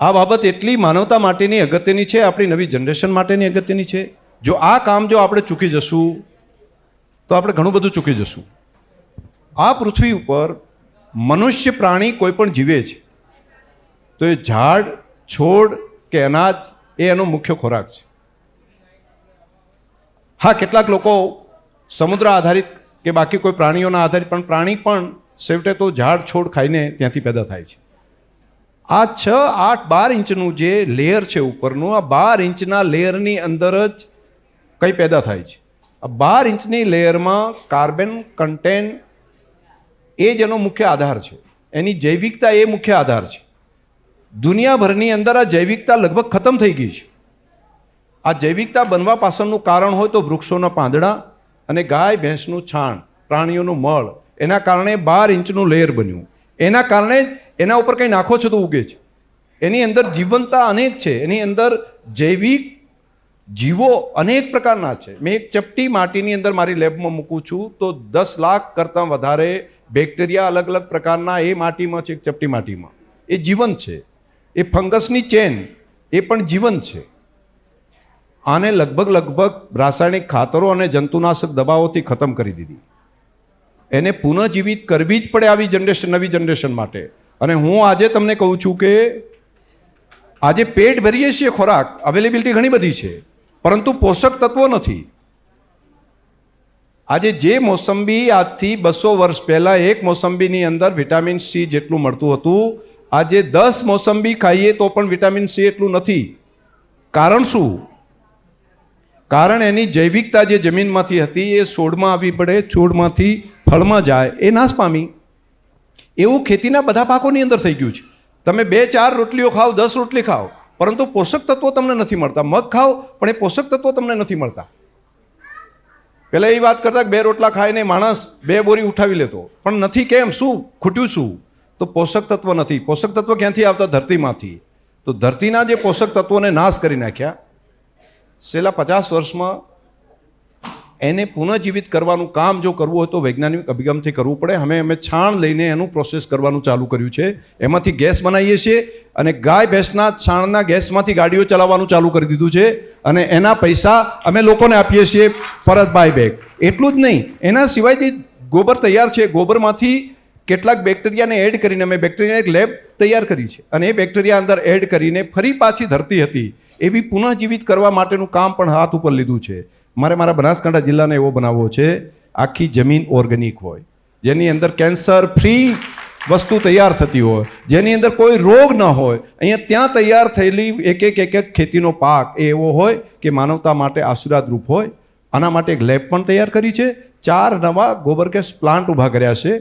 આ બાબત એટલી માનવતા માટેની અગત્યની છે, આપણી નવી જનરેશન માટેની અગત્યની છે. જો આ કામ જો આપણે ચૂકી જશું તો આપણે ઘણું બધું ચૂકી જશું. આ પૃથ્વી ઉપર મનુષ્ય પ્રાણી કોઈ પણ જીવે છે તો એ ઝાડ, છોડ કે અનાજ એ એનો મુખ્ય ખોરાક છે. હા, કેટલાક લોકો સમુદ્ર આધારિત કે બાકી કોઈ પ્રાણીઓના આધારિત, પણ પ્રાણી પણ છેવટે તો ઝાડ છોડ ખાઈને ત્યાંથી પેદા થાય છે. આ 6, 8, 12 ઇંચનું જે લેયર છે ઉપરનું, આ 12 ઇંચના લેયરની અંદર જ કંઈ પેદા થાય છે. આ 12 ઇંચની લેયરમાં કાર્બન કન્ટેન્ટ એ જ એનો મુખ્ય આધાર છે. એની જૈવિકતા એ મુખ્ય આધાર છે. દુનિયાભરની અંદર આ જૈવિકતા લગભગ ખતમ થઈ ગઈ છે. આ જૈવિકતા બનવા પાછળનું કારણ હોય તો વૃક્ષોના પાંદડા અને ગાય ભેંસનું છાણ, પ્રાણીઓનું મળ, એના કારણે 12 ઇંચનું લેયર બન્યું. એના કારણે એના ઉપર કંઈ નાખો છો તો ઉગે છે. એની અંદર જીવંતતા અનેક છે. એની અંદર જૈવિક જીવો અનેક પ્રકારના છે. મેં એક ચપટી માટીની અંદર મારી લેબમાં મૂકું છું તો 10 લાખ કરતાં વધારે બેક્ટેરિયા અલગ અલગ પ્રકારના એ માટીમાં છે. એક ચપટી માટીમાં એ જીવંત છે. એ ફંગસની ચેન એ પણ જીવંત છે. આને લગભગ રાસાયણિક ખાતરો અને જંતુનાશક દવાઓથી ખતમ કરી દીધી. એને પુનઃજીવિત કરવી જ પડે આવી જનરેશન, નવી જનરેશન માટે. અને હું આજે તમને કહું છું કે આજે પેટ ભરીએ છીએ, ખોરાક અવેલેબિલિટી ઘણી બધી છે, પરંતુ પોષક તત્વો નથી. આજે જે મોસંબી આજથી 200 વર્ષ પહેલાં એક મોસંબીની અંદર વિટામિન સી જેટલું મળતું હતું, આજે 10 મોસંબી ખાઈએ તો પણ વિટામિન સી એટલું નથી. કારણ શું? કારણ એની જૈવિકતા જે જમીનમાંથી હતી એ છોડમાં આવી પડે, છોડમાંથી ફળમાં જાય, એ નાશ પામી. એવું ખેતીના બધા પાકોની અંદર થઈ ગયું છે. તમે 2-4 રોટલીઓ ખાઓ, 10 રોટલી ખાઓ, પરંતુ પોષક તત્વો તમને નથી મળતા. મગ ખાઓ પણ એ પોષક તત્વો તમને નથી મળતા. પહેલાં એ વાત કરતા કે 2 રોટલા ખાઈને માણસ 2 બોરી ઉઠાવી લેતો, પણ નથી. કેમ? શું ખૂટ્યું? શું? તો પોષક તત્વ નથી. પોષક તત્વ ક્યાંથી આવતા? ધરતીમાંથી. તો ધરતીના જે પોષક તત્વોને નાશ કરી નાખ્યા. છેલ્લા 50 વર્ષમાં એને પુનઃજીવિત કરવાનું કામ જો કરવું હોય તો વૈજ્ઞાનિક અભિગમથી કરવું પડે. અમે છાણ લઈને એનું પ્રોસેસ કરવાનું ચાલુ કર્યું છે. એમાંથી ગેસ બનાવીએ છીએ અને ગાય ભેંસના છાણના ગેસમાંથી ગાડીઓ ચલાવવાનું ચાલુ કરી દીધું છે અને એના પૈસા અમે લોકોને આપીએ છીએ પરત બાય બેક. એટલું જ નહીં, એના સિવાય જે ગોબર તૈયાર છે, ગોબરમાંથી કેટલાક બેક્ટેરિયાને એડ કરીને અમે બેક્ટેરિયા એક લેબ તૈયાર કરી છે અને એ બેક્ટેરિયા અંદર એડ કરીને ફરી પાછી ધરતી હતી એવી પુનઃજીવિત કરવા માટેનું કામ પણ હાથ ઉપર લીધું છે. મારા બનાસકાંઠા જિલ્લાને એવો બનાવવો છે, આખી જમીન ઓર્ગેનિક હોય, જેની અંદર કેન્સર ફ્રી વસ્તુ તૈયાર થતી હોય, જેની અંદર કોઈ રોગ ન હોય. અહીંયા ત્યાં તૈયાર થયેલી એક ખેતીનો પાક એ એવો હોય કે માનવતા માટે આશીર્વાદરૂપ હોય. આના માટે એક લેબ પણ તૈયાર કરી છે. 4 નવા ગોબર ગેસ પ્લાન્ટ ઊભા કર્યા છે.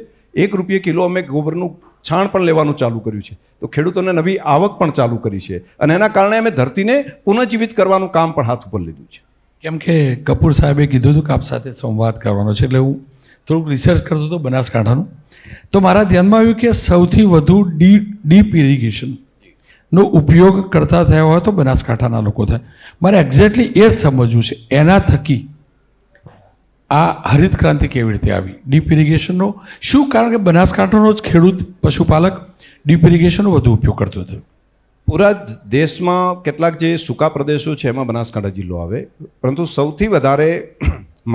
₹1 કિલો અમે ગોબરનું છાણ પણ લેવાનું ચાલુ કર્યું છે. તો ખેડૂતોને નવી આવક પણ ચાલુ કરી છે અને એના કારણે અમે ધરતીને પુનઃજીવિત કરવાનું કામ પણ હાથ ઉપર લીધું છે. કેમ કે કપૂર સાહેબે કીધું હતું કે આપ સાથે સંવાદ કરવાનો છે, એટલે હું થોડુંક રિસર્ચ કરતો હતો બનાસકાંઠાનું. તો મારા ધ્યાનમાં આવ્યું કે સૌથી વધુ ડીપ ઇરિગેશનનો ઉપયોગ કરતા થયા હોય તો બનાસકાંઠાના લોકો થાય. મારે એક્ઝેક્ટલી એ જ સમજવું છે, એના થકી આ હરિત ક્રાંતિ કેવી રીતે આવી, ડીપ ઇરિગેશનનો શું કારણ કે બનાસકાંઠાનો જ ખેડૂત પશુપાલક ડીપ ઇરિગેશનનો વધુ ઉપયોગ કરતો હતો? પૂરા દેશમાં કેટલાક જે સૂકા પ્રદેશો છે એમાં બનાસકાંઠા જિલ્લો આવે, પરંતુ સૌથી વધારે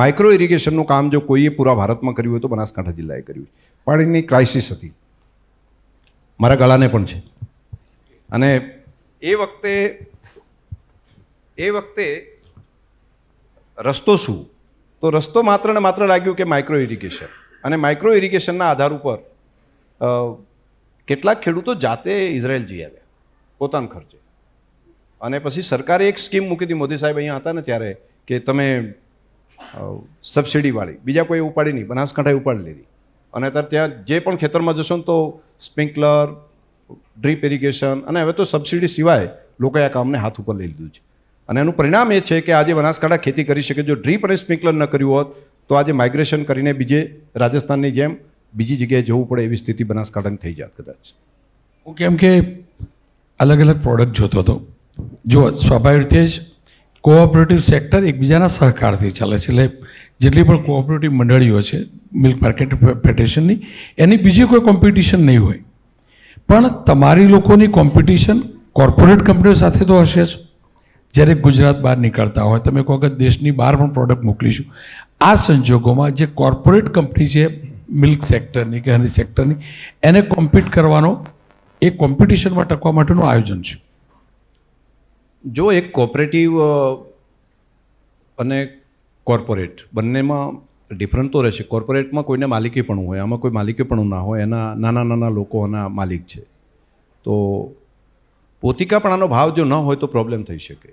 માઇક્રો ઇરિગેશનનું કામ જો કોઈએ પૂરા ભારતમાં કર્યું હોય તો બનાસકાંઠા જિલ્લાએ કર્યું. પાણીની ક્રાઇસિસ હતી, મારા ગાળાને પણ છે. અને એ વખતે રસ્તો શું? તો રસ્તો માત્ર ને માત્ર લાગ્યું કે માઇક્રો ઇરિગેશન. અને માઇક્રો ઇરિગેશનના આધાર ઉપર કેટલાક ખેડૂતો જાતે ઇઝરાયલ જઈ આવ્યા પોતાના ખર્ચે. અને પછી સરકારે એક સ્કીમ મૂકી હતી, મોદી સાહેબ અહીંયા હતા ને ત્યારે, કે તમે સબસિડીવાળી, બીજા કોઈ ઉપાડી નહીં, બનાસકાંઠાએ ઉપાડી લીધી. અને અત્યારે ત્યાં જે પણ ખેતરમાં જશો ને તો સ્પ્રિંકલર, ડ્રીપ ઇરિગેશન, અને હવે તો સબસિડી સિવાય લોકોએ આ કામને હાથ ઉપર લઈ લીધું છે. અને એનું પરિણામ એ છે કે આજે બનાસકાંઠા ખેતી કરી શકે. જો ડ્રીપ અને સ્પ્રિંકલર ન કર્યું હોત તો આજે માઇગ્રેશન કરીને બીજે રાજસ્થાનની જેમ બીજી જગ્યાએ જવું પડે એવી સ્થિતિ બનાસકાંઠાની થઈ જાત કદાચ. હું કેમ કે અલગ અલગ પ્રોડક્ટ જોતો હતો. જો સ્વાભાવિક રીતે જ કોઓપરેટિવ સેક્ટર એકબીજાના સહકારથી ચાલે છે, એટલે જેટલી પણ કોઓપરેટિવ મંડળીઓ છે મિલ્ક માર્કેટ ફેડરેશનની, એની બીજી કોઈ કોમ્પિટિશન નહીં હોય. પણ તમારી લોકોની કોમ્પિટિશન કોર્પોરેટ કંપનીઓ સાથે તો હશે જ. જ્યારે ગુજરાત બહાર નીકળતા હોય, તમે કહો કે દેશની બહાર પણ પ્રોડક્ટ મોકલીશું. આ સંજોગોમાં જે કોર્પોરેટ કંપની છે મિલ્ક સેક્ટરની કે હની સેક્ટરની, એને કોમ્પિટ કરવાનો, એ કોમ્પિટિશનમાં ટકવા માટેનું આયોજન છે. જો એક કોઓપરેટિવ અને કોર્પોરેટ બંનેમાં ડિફરન્ટ તો રહેશે. કોર્પોરેટમાં કોઈને માલિકીપણું હોય, આમાં કોઈ માલિકીપણું ના હોય, એના નાના લોકો એના માલિક છે. તો પોતિકાપણાનો ભાવ જો ન હોય તો પ્રોબ્લેમ થઈ શકે.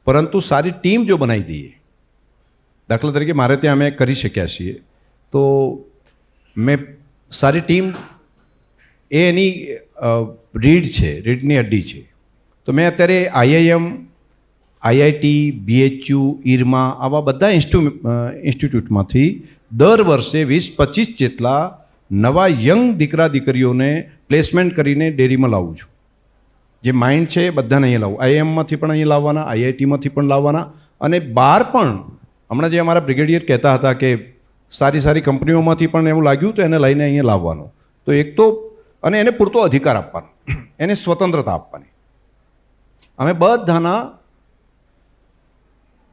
પરંતુ સારી ટીમ જો બનાવી દઈએ, દાખલા તરીકે મારે ત્યાં અમે કરી શક્યા છીએ, તો મેં સારી ટીમ, એ એની રીડ છે, રીડની હડ્ડી છે. તો મેં અત્યારે IIM, IIT, BHU, IRMA આવા બધા ઇન્સ્ટિટ્યૂટમાંથી દર વર્ષે 20-25 જેટલા નવા યંગ દીકરા દીકરીઓને પ્લેસમેન્ટ કરીને ડેરીમાં લાવું છું. જે માઇન્ડ છે એ બધાને અહીંયા લાવું. IIMમાંથી પણ અહીં લાવવાના, IITમાંથી પણ લાવવાના, અને બહાર પણ હમણાં જે અમારા બ્રિગેડિયર કહેતા હતા કે સારી કંપનીઓમાંથી પણ એવું લાગ્યું તો એને લઈને અહીંયા લાવવાનો. તો એક તો, અને એને પૂરતો અધિકાર આપવાનો, એને સ્વતંત્રતા આપવાની. અમે બધાના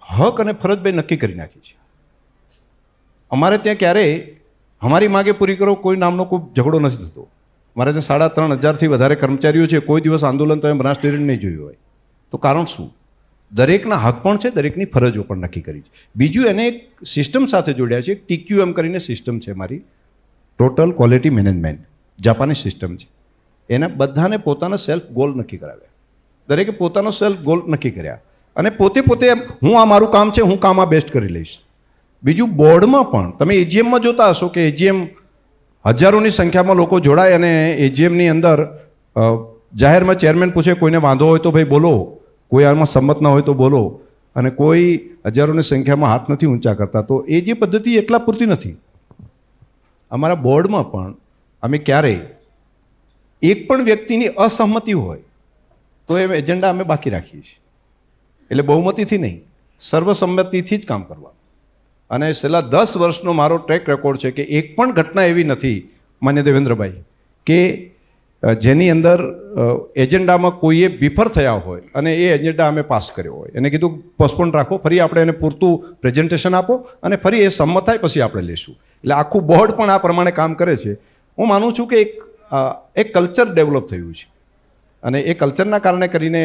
હક અને ફરજ બે નક્કી કરી નાખી છે. અમારે ત્યાં ક્યારેય અમારી માગે પૂરી કરો કોઈ નામનો કોઈ ઝઘડો નથી થતો. મારે ત્યાં 3,500થી વધારે કર્મચારીઓ છે. કોઈ દિવસ આંદોલન તમે બનાસ ડેરીને નહીં જોયું હોય. તો કારણ શું? દરેકના હક પણ છે, દરેકની ફરજો પણ નક્કી કરી છે. બીજું એને એક સિસ્ટમ સાથે જોડ્યા છે. TQM કરીને સિસ્ટમ છે મારી, ટોટલ ક્વોલિટી મેનેજમેન્ટ, જાપાની સિસ્ટમ છે. એના બધાને પોતાના સેલ્ફ ગોલ નક્કી કરાવ્યા, દરેકે પોતાનો સેલ્ફ ગોલ નક્કી કર્યા અને પોતે હું આ મારું કામ છે, હું કામ આ બેસ્ટ કરી લઈશ. બીજું બોર્ડમાં પણ તમે AGMમાં જોતા હશો કે AGM હજારોની સંખ્યામાં લોકો જોડાય અને AGMની અંદર જાહેરમાં ચેરમેન પૂછે કોઈને વાંધો હોય તો ભાઈ બોલો, કોઈ આમાં સંમત ના હોય તો બોલો, અને કોઈ હજારોની સંખ્યામાં હાથ નથી ઊંચા કરતા. તો એ જે પદ્ધતિ એટલા પૂરતી નથી. અમારા બોર્ડમાં પણ અમે ક્યારેય એક પણ વ્યક્તિની અસહમતિ હોય તો એ એજન્ડા અમે બાકી રાખીએ છીએ. એટલે બહુમતીથી નહીં, સર્વસંમતિથી જ કામ કરવા. અને છેલ્લા 10 વર્ષનો મારો ટ્રેક રેકોર્ડ છે કે એક પણ ઘટના એવી નથી માન્ય દેવેન્દ્રભાઈ કે જેની અંદર એજન્ડામાં કોઈએ બિફર થયા હોય અને એ એજન્ડા અમે પાસ કર્યો હોય. એને કીધું પોસ્ટપોન રાખો, ફરી આપણે એને પૂરતું પ્રેઝન્ટેશન આપો અને ફરી એ સંમત થાય પછી આપણે લઈશું. એટલે આખું બોર્ડ પણ આ પ્રમાણે કામ કરે છે. હું માનું છું કે એક કલ્ચર ડેવલપ થયું છે અને એ કલ્ચરના કારણે કરીને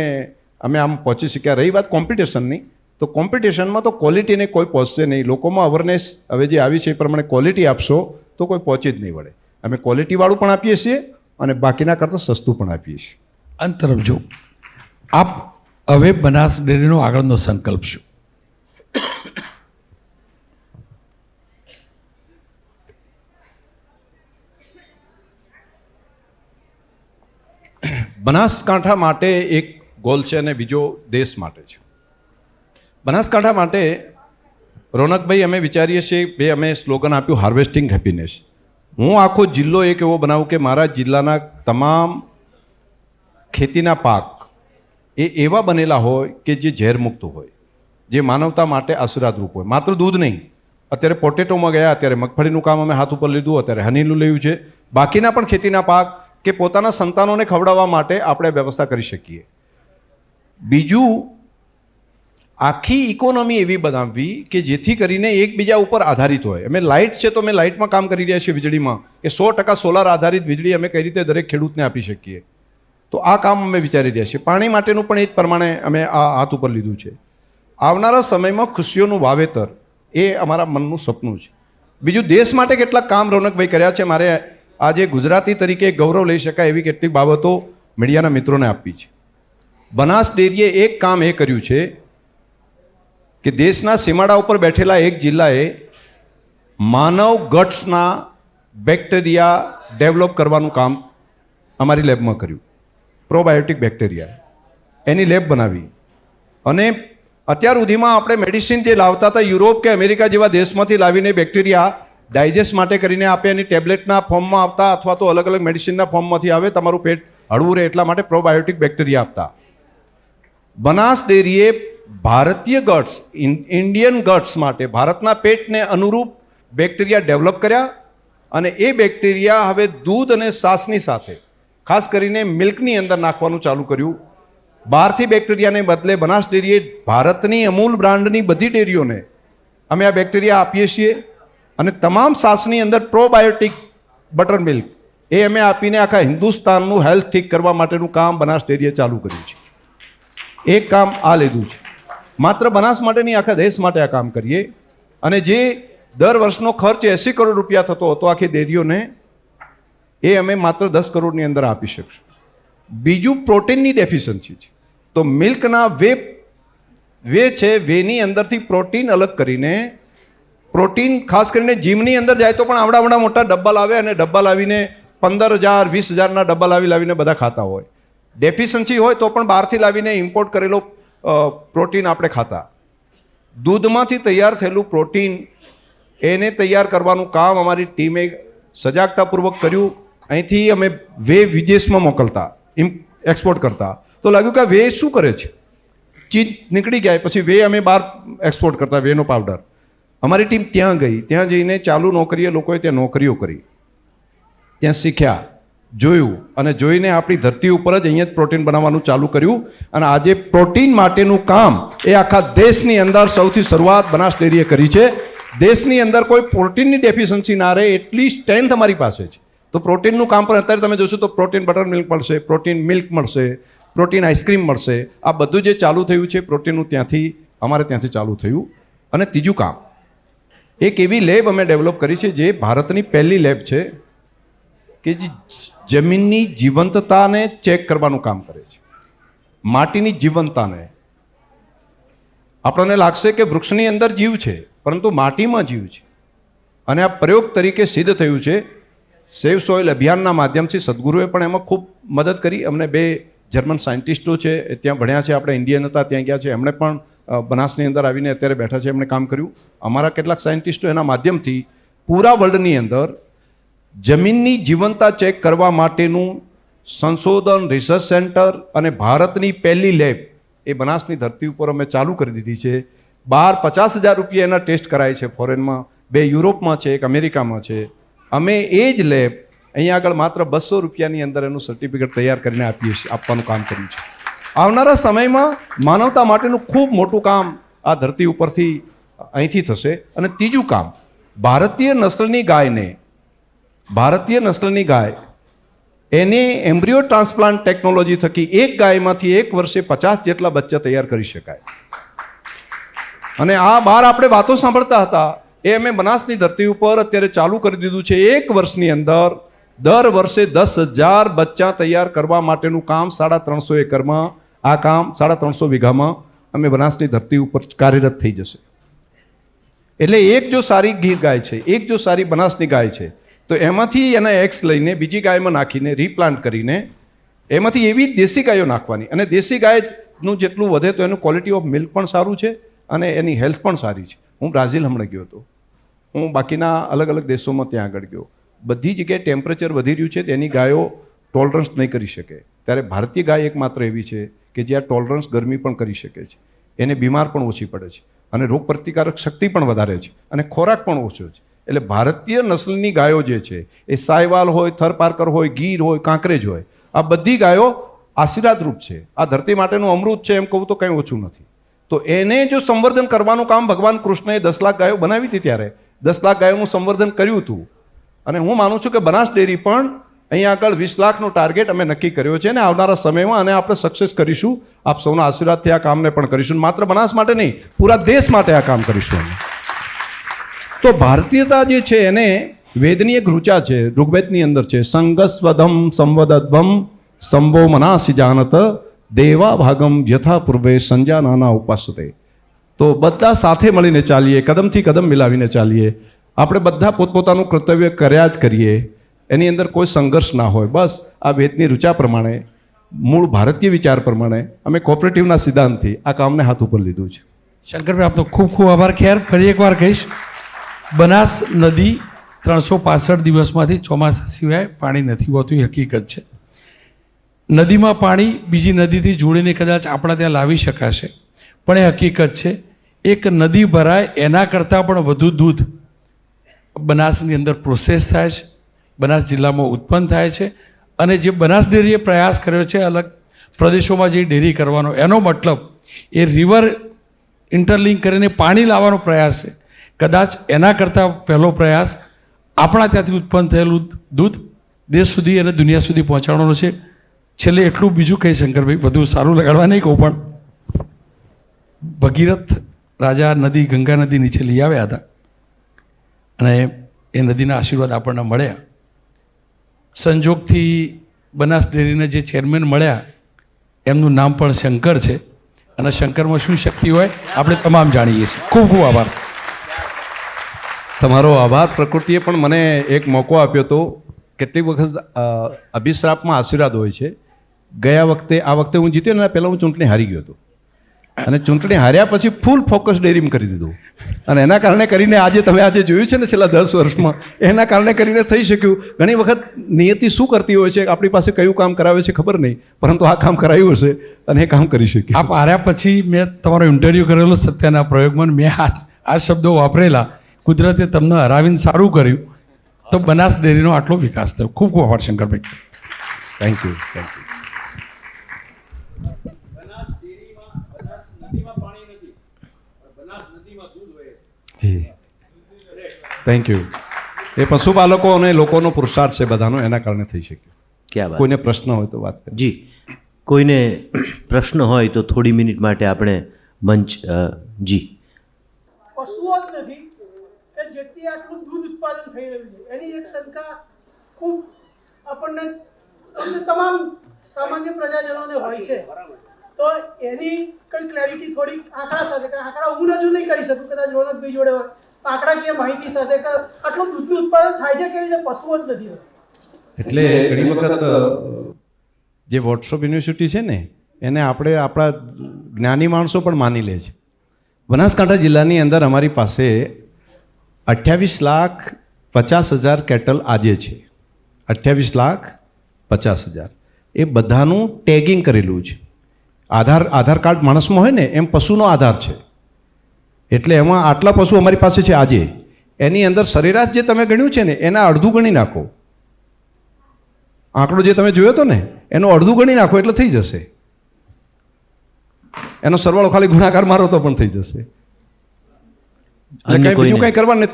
અમે આમ પહોંચી શક્યા. રહી વાત કોમ્પિટિશનની, તો કોમ્પિટિશનમાં તો ક્વોલિટીને કોઈ પહોંચશે નહીં. લોકોમાં અવેરનેસ હવે જે આવી છે એ પ્રમાણે ક્વોલિટી આપશો તો કોઈ પહોંચી જ નહીં વળે. અમે ક્વોલિટીવાળું પણ આપીએ છીએ અને બાકીના કરતાં સસ્તું પણ આપીએ છીએ. અંત તરફ જો આપ હવે બનાસ ડેરીનો આગળનો સંકલ્પ શું? બનાસકાંઠા માટે એક ગોલ છે અને બીજો દેશ માટે છે. બનાસકાંઠા માટે રોનકભાઈ અમે વિચારીએ છીએ, બે અમે સ્લોગન આપ્યું હાર્વેસ્ટિંગ હેપીનેસ. હું આખો જિલ્લો એક એવો બનાવું કે મારા જિલ્લાના તમામ ખેતીના પાક એ એવા બનેલા હોય કે જે ઝેરમુક્ત હોય, જે માનવતા માટે આશીર્વાદરૂપ હોય. માત્ર દૂધ નહીં, અત્યારે પોટેટોમાં ગયા, અત્યારે મગફળીનું કામ અમે હાથ ઉપર લીધું, અત્યારે હનીનું લેવું છે. બાકીના પણ ખેતીના પાક કે પોતાના સંતાનોને ખવડાવવા માટે આપણે વ્યવસ્થા કરી શકીએ. બીજું, આખી ઇકોનોમી એવી બનાવવી કે જેથી કરીને એકબીજા ઉપર આધારિત હોય. અમે લાઇટ છે તો અમે લાઇટમાં કામ કરી રહ્યા છીએ, વીજળીમાં કે 100% સોલાર આધારિત વીજળી અમે કઈ રીતે દરેક ખેડૂતને આપી શકીએ. તો આ કામ અમે વિચારી રહ્યા છીએ. પાણી માટેનું પણ એ જ પ્રમાણે અમે આ હાથ ઉપર લીધું છે. આવનારા સમયમાં ખુશીઓનું વાવેતર એ અમારા મનનું સપનું છે. બીજું, દેશ માટે કેટલાક કામ રોનકભાઈ કર્યા છે. મારે આજે ગુજરાતી તરીકે ગૌરવ લઈ શકાય એવી કેટલીક બાબતો મીડિયાના મિત્રોને આપવી છે. બનાસ ડેરીએ એક કામ એ કર્યું છે કે દેશના સીમાડા ઉપર બેઠેલા એક જિલ્લાએ માનવ ગટ્સના બેક્ટેરિયા ડેવલપ કરવાનું કામ અમારી લેબમાં કર્યું. પ્રોબાયોટિક બેક્ટેરિયા એની લેબ બનાવી. અને અત્યાર સુધીમાં આપણે મેડિસિન જે લાવતા હતા યુરોપ કે અમેરિકા જેવા દેશમાંથી લાવીને બેક્ટેરિયા ડાયજેસ્ટ માટે કરીને આપે, એની ટેબ્લેટના ફોર્મમાં આપતા અથવા તો અલગ અલગ મેડિસિનના ફોર્મમાંથી આવે, તમારું પેટ હળવું રહે એટલા માટે પ્રોબાયોટિક બેક્ટેરિયા આપતા. બનાસ ડેરીએ ભારતીય ગટ્સ, ઇન્ડિયન ગટ્સ માટે ભારતના પેટને અનુરૂપ બેક્ટેરિયા ડેવલપ કર્યા અને એ બેક્ટેરિયા હવે દૂધ અને છાશની સાથે ખાસ કરીને મિલ્કની અંદર નાખવાનું ચાલુ કર્યું. બહારથી બેક્ટેરિયાને બદલે બનાસ ડેરીએ ભારતની અમૂલ બ્રાન્ડની બધી ડેરીઓને અમે આ બેક્ટેરિયા આપીએ છીએ અને તમામ છાશની અંદર પ્રોબાયોટિક બટર મિલ્ક એ અમે આપીને આખા હિન્દુસ્તાનનું હેલ્થ ઠીક કરવા માટેનું કામ બનાસ ડેરીએ ચાલુ કર્યું છે. એક કામ આ લીધું છે. માત્ર બનાસ માટે નહીં, આખા દેશ માટે આ કામ કરીએ. અને જે દર વર્ષનો ખર્ચ 80 કરોડ રૂપિયા થતો હતો આખી ડેરીઓને, એ અમે માત્ર 10 કરોડની અંદર આપી શકશું. બીજું, પ્રોટીનની ડેફિશિયન્સી છે. તો મિલ્કના વે છે, વેની અંદરથી પ્રોટીન અલગ કરીને, પ્રોટીન ખાસ કરીને જીમની અંદર જાય તો પણ આવડા મોટા ડબ્બા લાવે અને ડબ્બા લાવીને 15,000 20,000ના ડબ્બા લાવીને બધા ખાતા હોય. ડેફિશિયન્સી હોય તો પણ બહારથી લાવીને ઇમ્પોર્ટ કરેલો પ્રોટીન આપણે ખાતા. દૂધમાંથી તૈયાર થયેલું પ્રોટીન એને તૈયાર કરવાનું કામ અમારી ટીમે સજાગતાપૂર્વક કર્યું. અહીંથી અમે વે વિદેશમાં મોકલતા, એક્સપોર્ટ કરતા. તો લાગ્યું કે વે શું કરે છે, ચીજ નીકળી ગયા પછી વે અમે બહાર એક્સપોર્ટ કરતા, વેનો પાવડર. અમારી ટીમ ત્યાં ગઈ, ત્યાં જઈને ચાલુ નોકરીએ લોકોએ ત્યાં નોકરીઓ કરી, ત્યાં શીખ્યા, જોયું અને જોઈને આપણી ધરતી ઉપર જ અહીંયા જ પ્રોટીન બનાવવાનું ચાલુ કર્યું. અને આજે પ્રોટીન માટેનું કામ એ આખા દેશની અંદર સૌથી શરૂઆત બનાસ ડેરીએ કરી છે. દેશની અંદર કોઈ પ્રોટીનની ડેફિશિયન્સી ના રહે એટલી સ્ટ્રેન્થ અમારી પાસે છે. તો પ્રોટીનનું કામ પણ અત્યારે તમે જોશો તો પ્રોટીન બટર મિલ્ક મળશે, પ્રોટીન મિલ્ક મળશે, પ્રોટીન આઈસ્ક્રીમ મળશે. આ બધું જે ચાલુ થયું છે પ્રોટીનનું અમારે ત્યાંથી ચાલુ થયું. અને ત્રીજું કામ, એક એવી લેબ અમે ડેવલપ કરી છે જે ભારતની પહેલી લેબ છે કે જે જમીનની જીવંતતાને ચેક કરવાનું કામ કરે છે. માટીની જીવંતતાને. આપણને લાગશે કે વૃક્ષની અંદર જીવ છે, પરંતુ માટીમાં જીવ છે. અને આ પ્રયોગ તરીકે સિદ્ધ થયું છે. સેવ સોઇલ અભિયાનના માધ્યમથી સદગુરુએ પણ એમાં ખૂબ મદદ કરી. અમને 2 જર્મન સાયન્ટિસ્ટો છે, ત્યાં ભણ્યા છે, આપણે ઇન્ડિયન હતા ત્યાં ગયા છે, એમણે પણ બનાસની અંદર આવીને અત્યારે બેઠા છે, એમણે કામ કર્યું. અમારા કેટલાક સાયન્ટિસ્ટો એના માધ્યમથી પૂરા વર્લ્ડની અંદર જમીનની જીવંતતા ચેક કરવા માટેનું સંશોધન રિસર્ચ સેન્ટર અને ભારતની પહેલી લેબ એ બનાસની ધરતી ઉપર અમે ચાલુ કરી દીધી છે. બહાર 50,000 રૂપિયા એના ટેસ્ટ કરાય છે ફોરેનમાં, 2 યુરોપમાં છે, 1 અમેરિકામાં છે. અમે એ જ લેબ અહીંયા આગળ માત્ર 200 રૂપિયાની અંદર એનું સર્ટિફિકેટ તૈયાર કરીને આપવાનું કામ કર્યું છે. આવનારા સમયમાં માનવતા માટેનું ખૂબ મોટું કામ આ ધરતી ઉપરથી અહીંથી થશે. અને ત્રીજું કામ, ભારતીય નસ્લની ગાય એને એમ્બ્રિયો ટ્રાન્સપ્લાન્ટ ટેકનોલોજી થકી એક ગાયમાંથી 1 વર્ષે 50 જેટલા બચ્ચા તૈયાર કરી શકાય. અને આ બહાર આપણે વાતો સાંભળતા હતા, એ અમે બનાસની ધરતી ઉપર અત્યારે ચાલુ કરી દીધું છે. 1 વર્ષની અંદર દર વર્ષે 10,000 બચ્ચા તૈયાર કરવા માટેનું કામ 350 એકરમાં, આ કામ 350 વીઘામાં અમે બનાસની ધરતી ઉપર કાર્યરત થઈ જશે. એટલે એક જો સારી ગીર ગાય છે, એક જો સારી બનાસની ગાય છે, તો એમાંથી એના એક્સ લઈને બીજી ગાયમાં નાખીને રીપ્લાન્ટ કરીને એમાંથી એવી દેશી ગાયો નાખવાની. અને દેશી ગાયનું જેટલું વધે તો એનું ક્વોલિટી ઓફ મિલ્ક પણ સારું છે અને એની હેલ્થ પણ સારી છે. હું બ્રાઝિલ હમણાં ગયો હતો, હું બાકીના અલગ અલગ દેશોમાં ત્યાં આગળ ગયો. બધી જગ્યાએ ટેમ્પરેચર વધી રહ્યું છે, તેની ગાયો ટોલરન્સ નહીં કરી શકે. ત્યારે ભારતીય ગાય એકમાત્ર એવી છે કે જે આ ટોલરન્સ ગરમી પણ કરી શકે છે, એને બીમાર પણ ઓછી પડે છે અને રોગ પ્રતિકારક શક્તિ પણ વધારે છે અને ખોરાક પણ ઓછો છે. એટલે ભારતીય નસ્લની ગાયો જે છે એ સાયવાલ હોય, થરપારકર હોય, ગીર હોય, કાંકરેજ હોય, આ બધી ગાયો આશીર્વાદરૂપ છે. આ ધરતી માટેનું અમૃત છે એમ કહું તો કંઈ ઓછું નથી. તો એને જો સંવર્ધન કરવાનું કામ ભગવાન કૃષ્ણએ 10 લાખ ગાયો બનાવી હતી, ત્યારે 10 લાખ ગાયોનું સંવર્ધન કર્યું હતું. અને હું માનું છું કે બનાસ ડેરી પણ અહીંયા આગળ 20 લાખનો ટાર્ગેટ અમે નક્કી કર્યો છે અને આવનારા સમયમાં અને આપણે સક્સેસ કરીશું. આપ સૌના આશીર્વાદથી આ કામને પણ કરીશું. માત્ર બનાસ માટે નહીં, પૂરા દેશ માટે આ કામ કરીશું અમે. તો ભારતીયતા જે છે એને વેદની એક ઋચા છે, ઋગ્વેદની અંદર છે, સંગસ્વધમ સંવદધ્વમ સંભો મનાસી જાનત દેવા ભાગમ યથા પૂર્વે સંજાનાના ઉપાસતે. તો બધા સાથે મળીને ચાલીએ, કદમથી કદમ મિલાવીને ચાલીએ. આપણે બધા પોતપોતાનું કર્તવ્ય કર્યા જ કરીએ, એની અંદર કોઈ સંઘર્ષ ના હોય. બસ આ વેદની ઋચા પ્રમાણે, મૂળ ભારતીય વિચાર પ્રમાણે અમે કોઓપરેટિવના સિદ્ધાંતથી આ કામને હાથ ઉપર લીધું છે. શંકરભાઈ, આપનો ખૂબ ખૂબ આભાર. ખેર ફરી એકવાર કહીશ, બનાસ નદી 365 દિવસમાંથી ચોમાસા સિવાય પાણી નથી હોતું, એ હકીકત છે. નદીમાં પાણી બીજી નદીથી જોડીને કદાચ આપણા ત્યાં લાવી શકાશે, પણ એ હકીકત છે એક નદી ભરાય એના કરતાં પણ વધુ દૂધ બનાસની અંદર પ્રોસેસ થાય છે, બનાસ જિલ્લામાં ઉત્પન્ન થાય છે. અને જે બનાસ ડેરીએ પ્રયાસ કર્યો છે અલગ પ્રદેશોમાં જે ડેરી કરવાનો, એનો મતલબ એ રિવર ઇન્ટરલિંક કરીને પાણી લાવવાનો પ્રયાસ છે. કદાચ એના કરતાં પહેલો પ્રયાસ આપણા ત્યાંથી ઉત્પન્ન થયેલું દૂધ દેશ સુધી અને દુનિયા સુધી પહોંચાડવાનો છે. છેલ્લે એટલું બીજું કંઈ શંકરભાઈ, વધુ સારું લગાડવા નહીં કહું, પણ ભગીરથ રાજા નદી ગંગા નદી નીચે લઈ આવ્યા હતા અને એ નદીના આશીર્વાદ આપણને મળ્યા. સંજોગથી બનાસ ડેરીના જે ચેરમેન મળ્યા એમનું નામ પણ શંકર છે અને શંકરમાં શું શક્તિ હોય આપણે તમામ જાણીએ છીએ. ખૂબ ખૂબ આભાર. તમારો આભાર. પ્રકૃતિએ પણ મને એક મોકો આપ્યો હતો. કેટલીક વખત અભિશ્રાપમાં આશીર્વાદ હોય છે. આ વખતે હું જીત્યો ને, પહેલાં હું ચૂંટણી હારી ગયો હતો અને ચૂંટણી હાર્યા પછી ફૂલ ફોકસ ડેરીમાં કરી દીધું. અને એના કારણે કરીને આજે તમે જોયું છે ને છેલ્લા 10 વર્ષમાં, એના કારણે કરીને થઈ શક્યું. ઘણી વખત નિયતિ શું કરતી હોય છે, આપણી પાસે કયું કામ કરાવે છે ખબર નહીં, પરંતુ આ કામ કરાયું હશે અને એ કામ કરી શક્યું. આપ હાર્યા પછી મેં તમારો ઇન્ટરવ્યૂ કરેલો સત્યના પ્રયોગમાં, મેં આ શબ્દો વાપરેલા. કુદરતે તમને હરાવીને સારું કર્યું, તો બનાસ ડેરીનો આટલો વિકાસ થયો. ખૂબ ખૂબ આભાર Shankarbhai. Thank you. Thank you. એ પશુપાલકો અને લોકોનો પુરુષાર્થ છે બધાનો, એના કારણે થઈ શક્યું. ક્યાં વાત. કોઈને પ્રશ્ન હોય તો વાત કરે. જી, કોઈને પ્રશ્ન હોય તો થોડી મિનિટ માટે આપણે મંચ જી. પશુઓ જ નથી કે જેથી આટલું દૂધ ઉત્પાદન થઈ રહ્યું છે એની એક શંકા ખૂબ આપણને તમામ સામાન્ય પ્રજાજનોને હોય છે. તો એની કઈ ક્લેરિટી થોડી આંકડા સાથે, કારણ આંકડા હું રજૂ નહીં કરી શકું, કદાચ રોનકભાઈ જોડે હોય આંકડાકીય માહિતી સાથે કે આટલું દૂધનું ઉત્પાદન થાય છે કેવી રીતે પશુઓ જ નથી હોતા. એટલે ઘણી વખત જે વોટ્સઅપ યુનિવર્સિટી છે ને એને આપણે આપણા જ્ઞાની માણસો પણ માની લે છે. બનાસકાંઠા જિલ્લાની અંદર અમારી પાસે 28,50,000 કેટલ આજે છે. 28,50,000 એ બધાનું ટેગિંગ કરેલું છે. આધાર કાર્ડ માણસમાં હોય ને એમ પશુનો આધાર છે. એટલે એમાં આટલા પશુ અમારી પાસે છે આજે. એની અંદર સરેરાશ જે તમે ગણ્યું છે ને એના અડધું ગણી નાખો. આંકડો જે તમે જોયો હતો ને એનો અડધું ગણી નાખો એટલે થઈ જશે. એનો સરવાળો ખાલી ગુણાકાર મારો તો પણ થઈ જશે. એટલે બીજું કંઈ કરવા નહીં.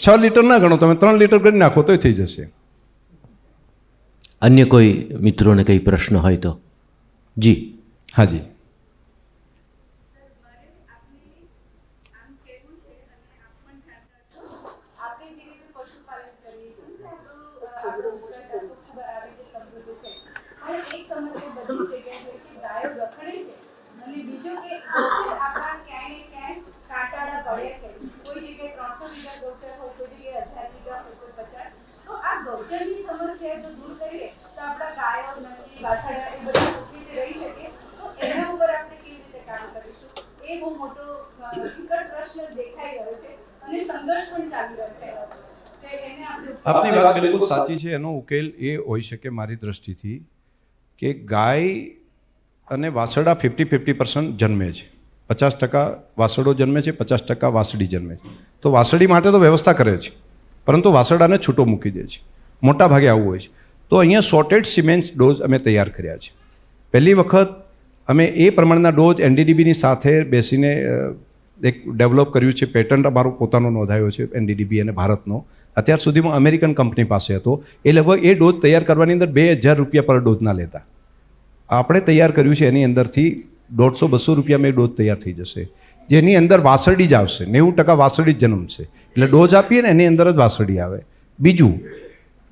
6 લીટર ના ગણો તમે, 3 લીટર ગણી નાખો તો થઈ જશે. અન્ય કોઈ મિત્રોને કંઈ પ્રશ્ન હોય તો જી. હાજી. આપની વાત બિલકુલ સાચી છે. એનો ઉકેલ એ હોઈ શકે મારી દ્રષ્ટિથી કે ગાય અને વાછરડા 50-50% જન્મે છે. 50% વાછરડો જન્મે છે, 50% વાછડી જન્મે છે. તો વાછડી માટે તો વ્યવસ્થા કરે છે, પરંતુ વાછરડાને છૂટો મૂકી દે છે. મોટા ભાગે આવું હોય છે. તો અહીંયા સોર્ટેડ સિમેન્ટ ડોઝ અમે તૈયાર કર્યા છે. પહેલી વખત અમે એ પ્રમાણના ડોઝ એનડીડીબીની સાથે બેસીને એક ડેવલપ કર્યું છે. પેટન્ટ અમારો પોતાનો નોંધાયો છે એનડીડીબી અને ભારતનો. અત્યાર સુધીમાં અમેરિકન કંપની પાસે હતો. એ લગભગ એ ડોઝ તૈયાર કરવાની અંદર 2,000 રૂપિયા પર ડોઝના લેતા. આપણે તૈયાર કર્યું છે એની અંદરથી 150-200 રૂપિયામાં એ ડોઝ તૈયાર થઈ જશે. જેની અંદર વાસળી જ આવશે. 90% વાસળી જ જન્મશે. એટલે ડોઝ આપીએ ને એની અંદર જ વાસળી આવે. બીજું,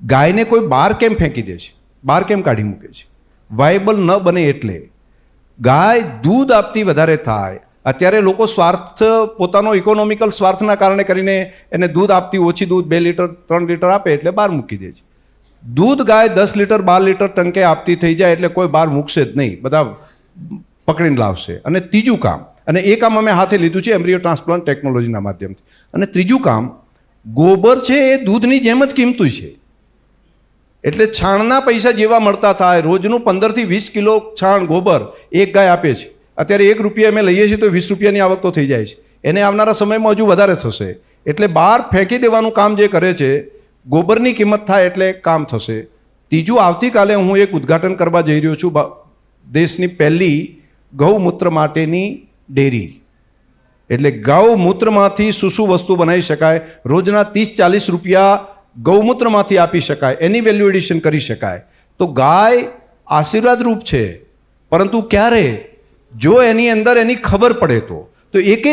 ગાયને કોઈ બહાર કેમ ફેંકી દે છે, બહાર કેમ કાઢી મૂકે છે? વાયબલ ન બને એટલે. ગાય દૂધ આપતી વધારે થાય. અત્યારે લોકો સ્વાર્થ, પોતાનો ઇકોનોમિકલ સ્વાર્થના કારણે કરીને એને દૂધ આપતી ઓછી, દૂધ 2 લીટર 3 લીટર આપે એટલે બહાર મૂકી દે છે. દૂધ ગાય 10 લીટર 12 લીટર ટંકે આપતી થઈ જાય એટલે કોઈ બહાર મૂકશે જ નહીં, બધા પકડીને લાવશે. અને ત્રીજું કામ, અને એ કામ અમે હાથે લીધું છે એમ્બ્રિયો ટ્રાન્સપ્લાન્ટ ટેકનોલોજીના માધ્યમથી. અને ત્રીજું કામ, ગોબર છે એ દૂધની જેમ જ કિંમતું છે. એટલે છાણના પૈસા જેવા મળતા થાય. રોજનું 15 થી 20 કિલો છાણ ગોબર એક ગાય આપે છે. અત્યારે 1 રૂપિયા અમે લઈએ છીએ તો 20 રૂપિયાની આવક તો થઈ જાય છે. એને આવનારા સમયમાં હજુ વધારે થશે. એટલે બહાર ફેંકી દેવાનું કામ જે કરે છે, ગોબરની કિંમત થાય એટલે કામ થશે. ત્રીજું, આવતીકાલે હું એક ઉદ્ઘાટન કરવા જઈ રહ્યો છું દેશની પહેલી ગૌમૂત્ર માટેની ડેરી. એટલે ગૌમૂત્રમાંથી શું વસ્તુ બનાવી શકાય, રોજના 30-40 રૂપિયા ગૌમૂત્રમાંથી આપી શકાય, એની વેલ્યુ એડિશન કરી શકાય. તો ગાય આશીર્વાદરૂપ છે, પરંતુ ક્યારે? જો એની અંદર એની ખબર પડે તો એક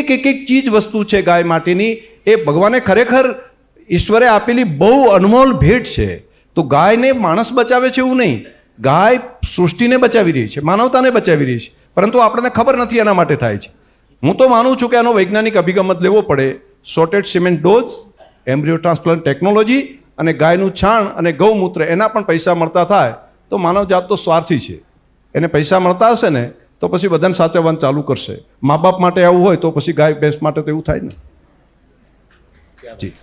ચીજ વસ્તુ છે ગાય માટેની, એ ભગવાને ખરેખર ઈશ્વરે આપેલી બહુ અનમોલ ભેટ છે. તો ગાયને માણસ બચાવે છે એવું નહીં, ગાય સૃષ્ટિને બચાવી રહી છે, માનવતાને બચાવી રહી છે, પરંતુ આપણને ખબર નથી એના માટે થાય છે. હું તો માનું છું કે આનો વૈજ્ઞાનિક અભિગમ જ લેવો પડે. Sorted cement dose, embryo transplant technology અને ગાયનું છાણ અને ગૌમૂત્ર, એના પણ પૈસા મળતા થાય તો માનવજાત તો સ્વાર્થી છે. એને પૈસા મળતા હશે ને તો પછી બધાને સાચવવાનું ચાલુ કરશે. મા બાપ માટે આવું હોય તો પછી ગાય ભેંસ માટે તો એવું થાય ને. જી.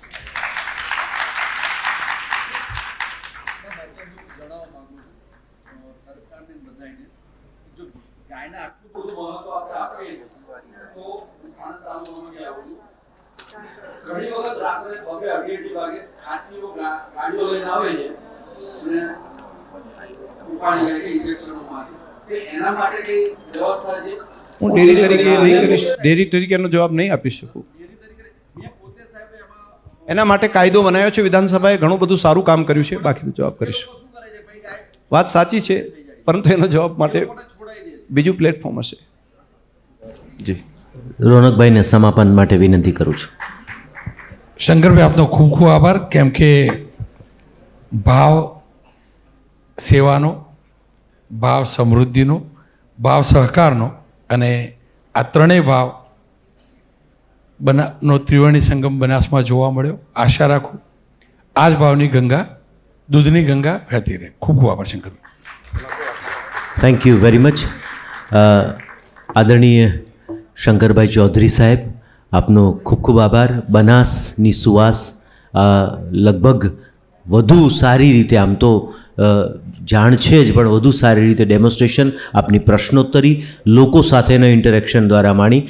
ઘણી વખત રાત્રે પગે 2:30 વાગે ખાટલીઓ ગાડીઓ લઈને આવે છે અને ઉપાડી જાય કે ઇન્જેક્શનો મારે. એના માટે કઈ વ્યવસ્થા છે? હું ડેરી તરીકેનો જવાબ નહીં આપી શકું. એના માટે કાયદો બનાવ્યો છે વિધાનસભાએ, ઘણું બધું સારું કામ કર્યું છે. બાકી જવાબ કરીશું. વાત સાચી છે, પરંતુ એનો જવાબ માટે બીજું પ્લેટફોર્મ હશે. જી રોનકભાઈને સમાપન માટે વિનંતી કરું છું. શંકરભાઈ આપનો ખૂબ ખૂબ આભાર, કેમ કે ભાવ સેવાનો, ભાવ સમૃદ્ધિનો, ભાવ સહકારનો અને આ ત્રણેય ભાવ નો ત્રિવેણી સંગમ બનાસમાં જોવા મળ્યો. આશા રાખું આ જ ભાવની ગંગા, દૂધની ગંગા વહેતી રહે. ખૂબ ખૂબ આભાર Shankarbhai. Thank you very much. આદરણીય શંકરભાઈ ચૌધરી સાહેબ, આપનો ખૂબ ખૂબ આભાર. બનાસની સુવાસ લગભગ વધુ સારી રીતે, આમ તો જાણ છે જ, પણ વધુ સારી રીતે ડેમોન્સ્ટ્રેશન, આપની પ્રશ્નોત્તરી, લોકો સાથેનો ઇન્ટરેક્શન દ્વારા માણી.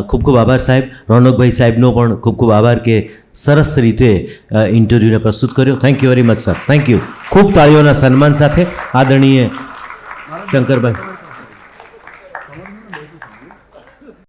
ખૂબ ખૂબ આભાર સાહેબ. રોનકભાઈ સાહેબનો પણ ખૂબ ખૂબ આભાર કે સરસ રીતે ઇન્ટરવ્યૂને પ્રસ્તુત કર્યો. Thank you very much sir. Thank you. ખૂબ તાળીઓના સન્માન સાથે આદરણીય શંકરભાઈ.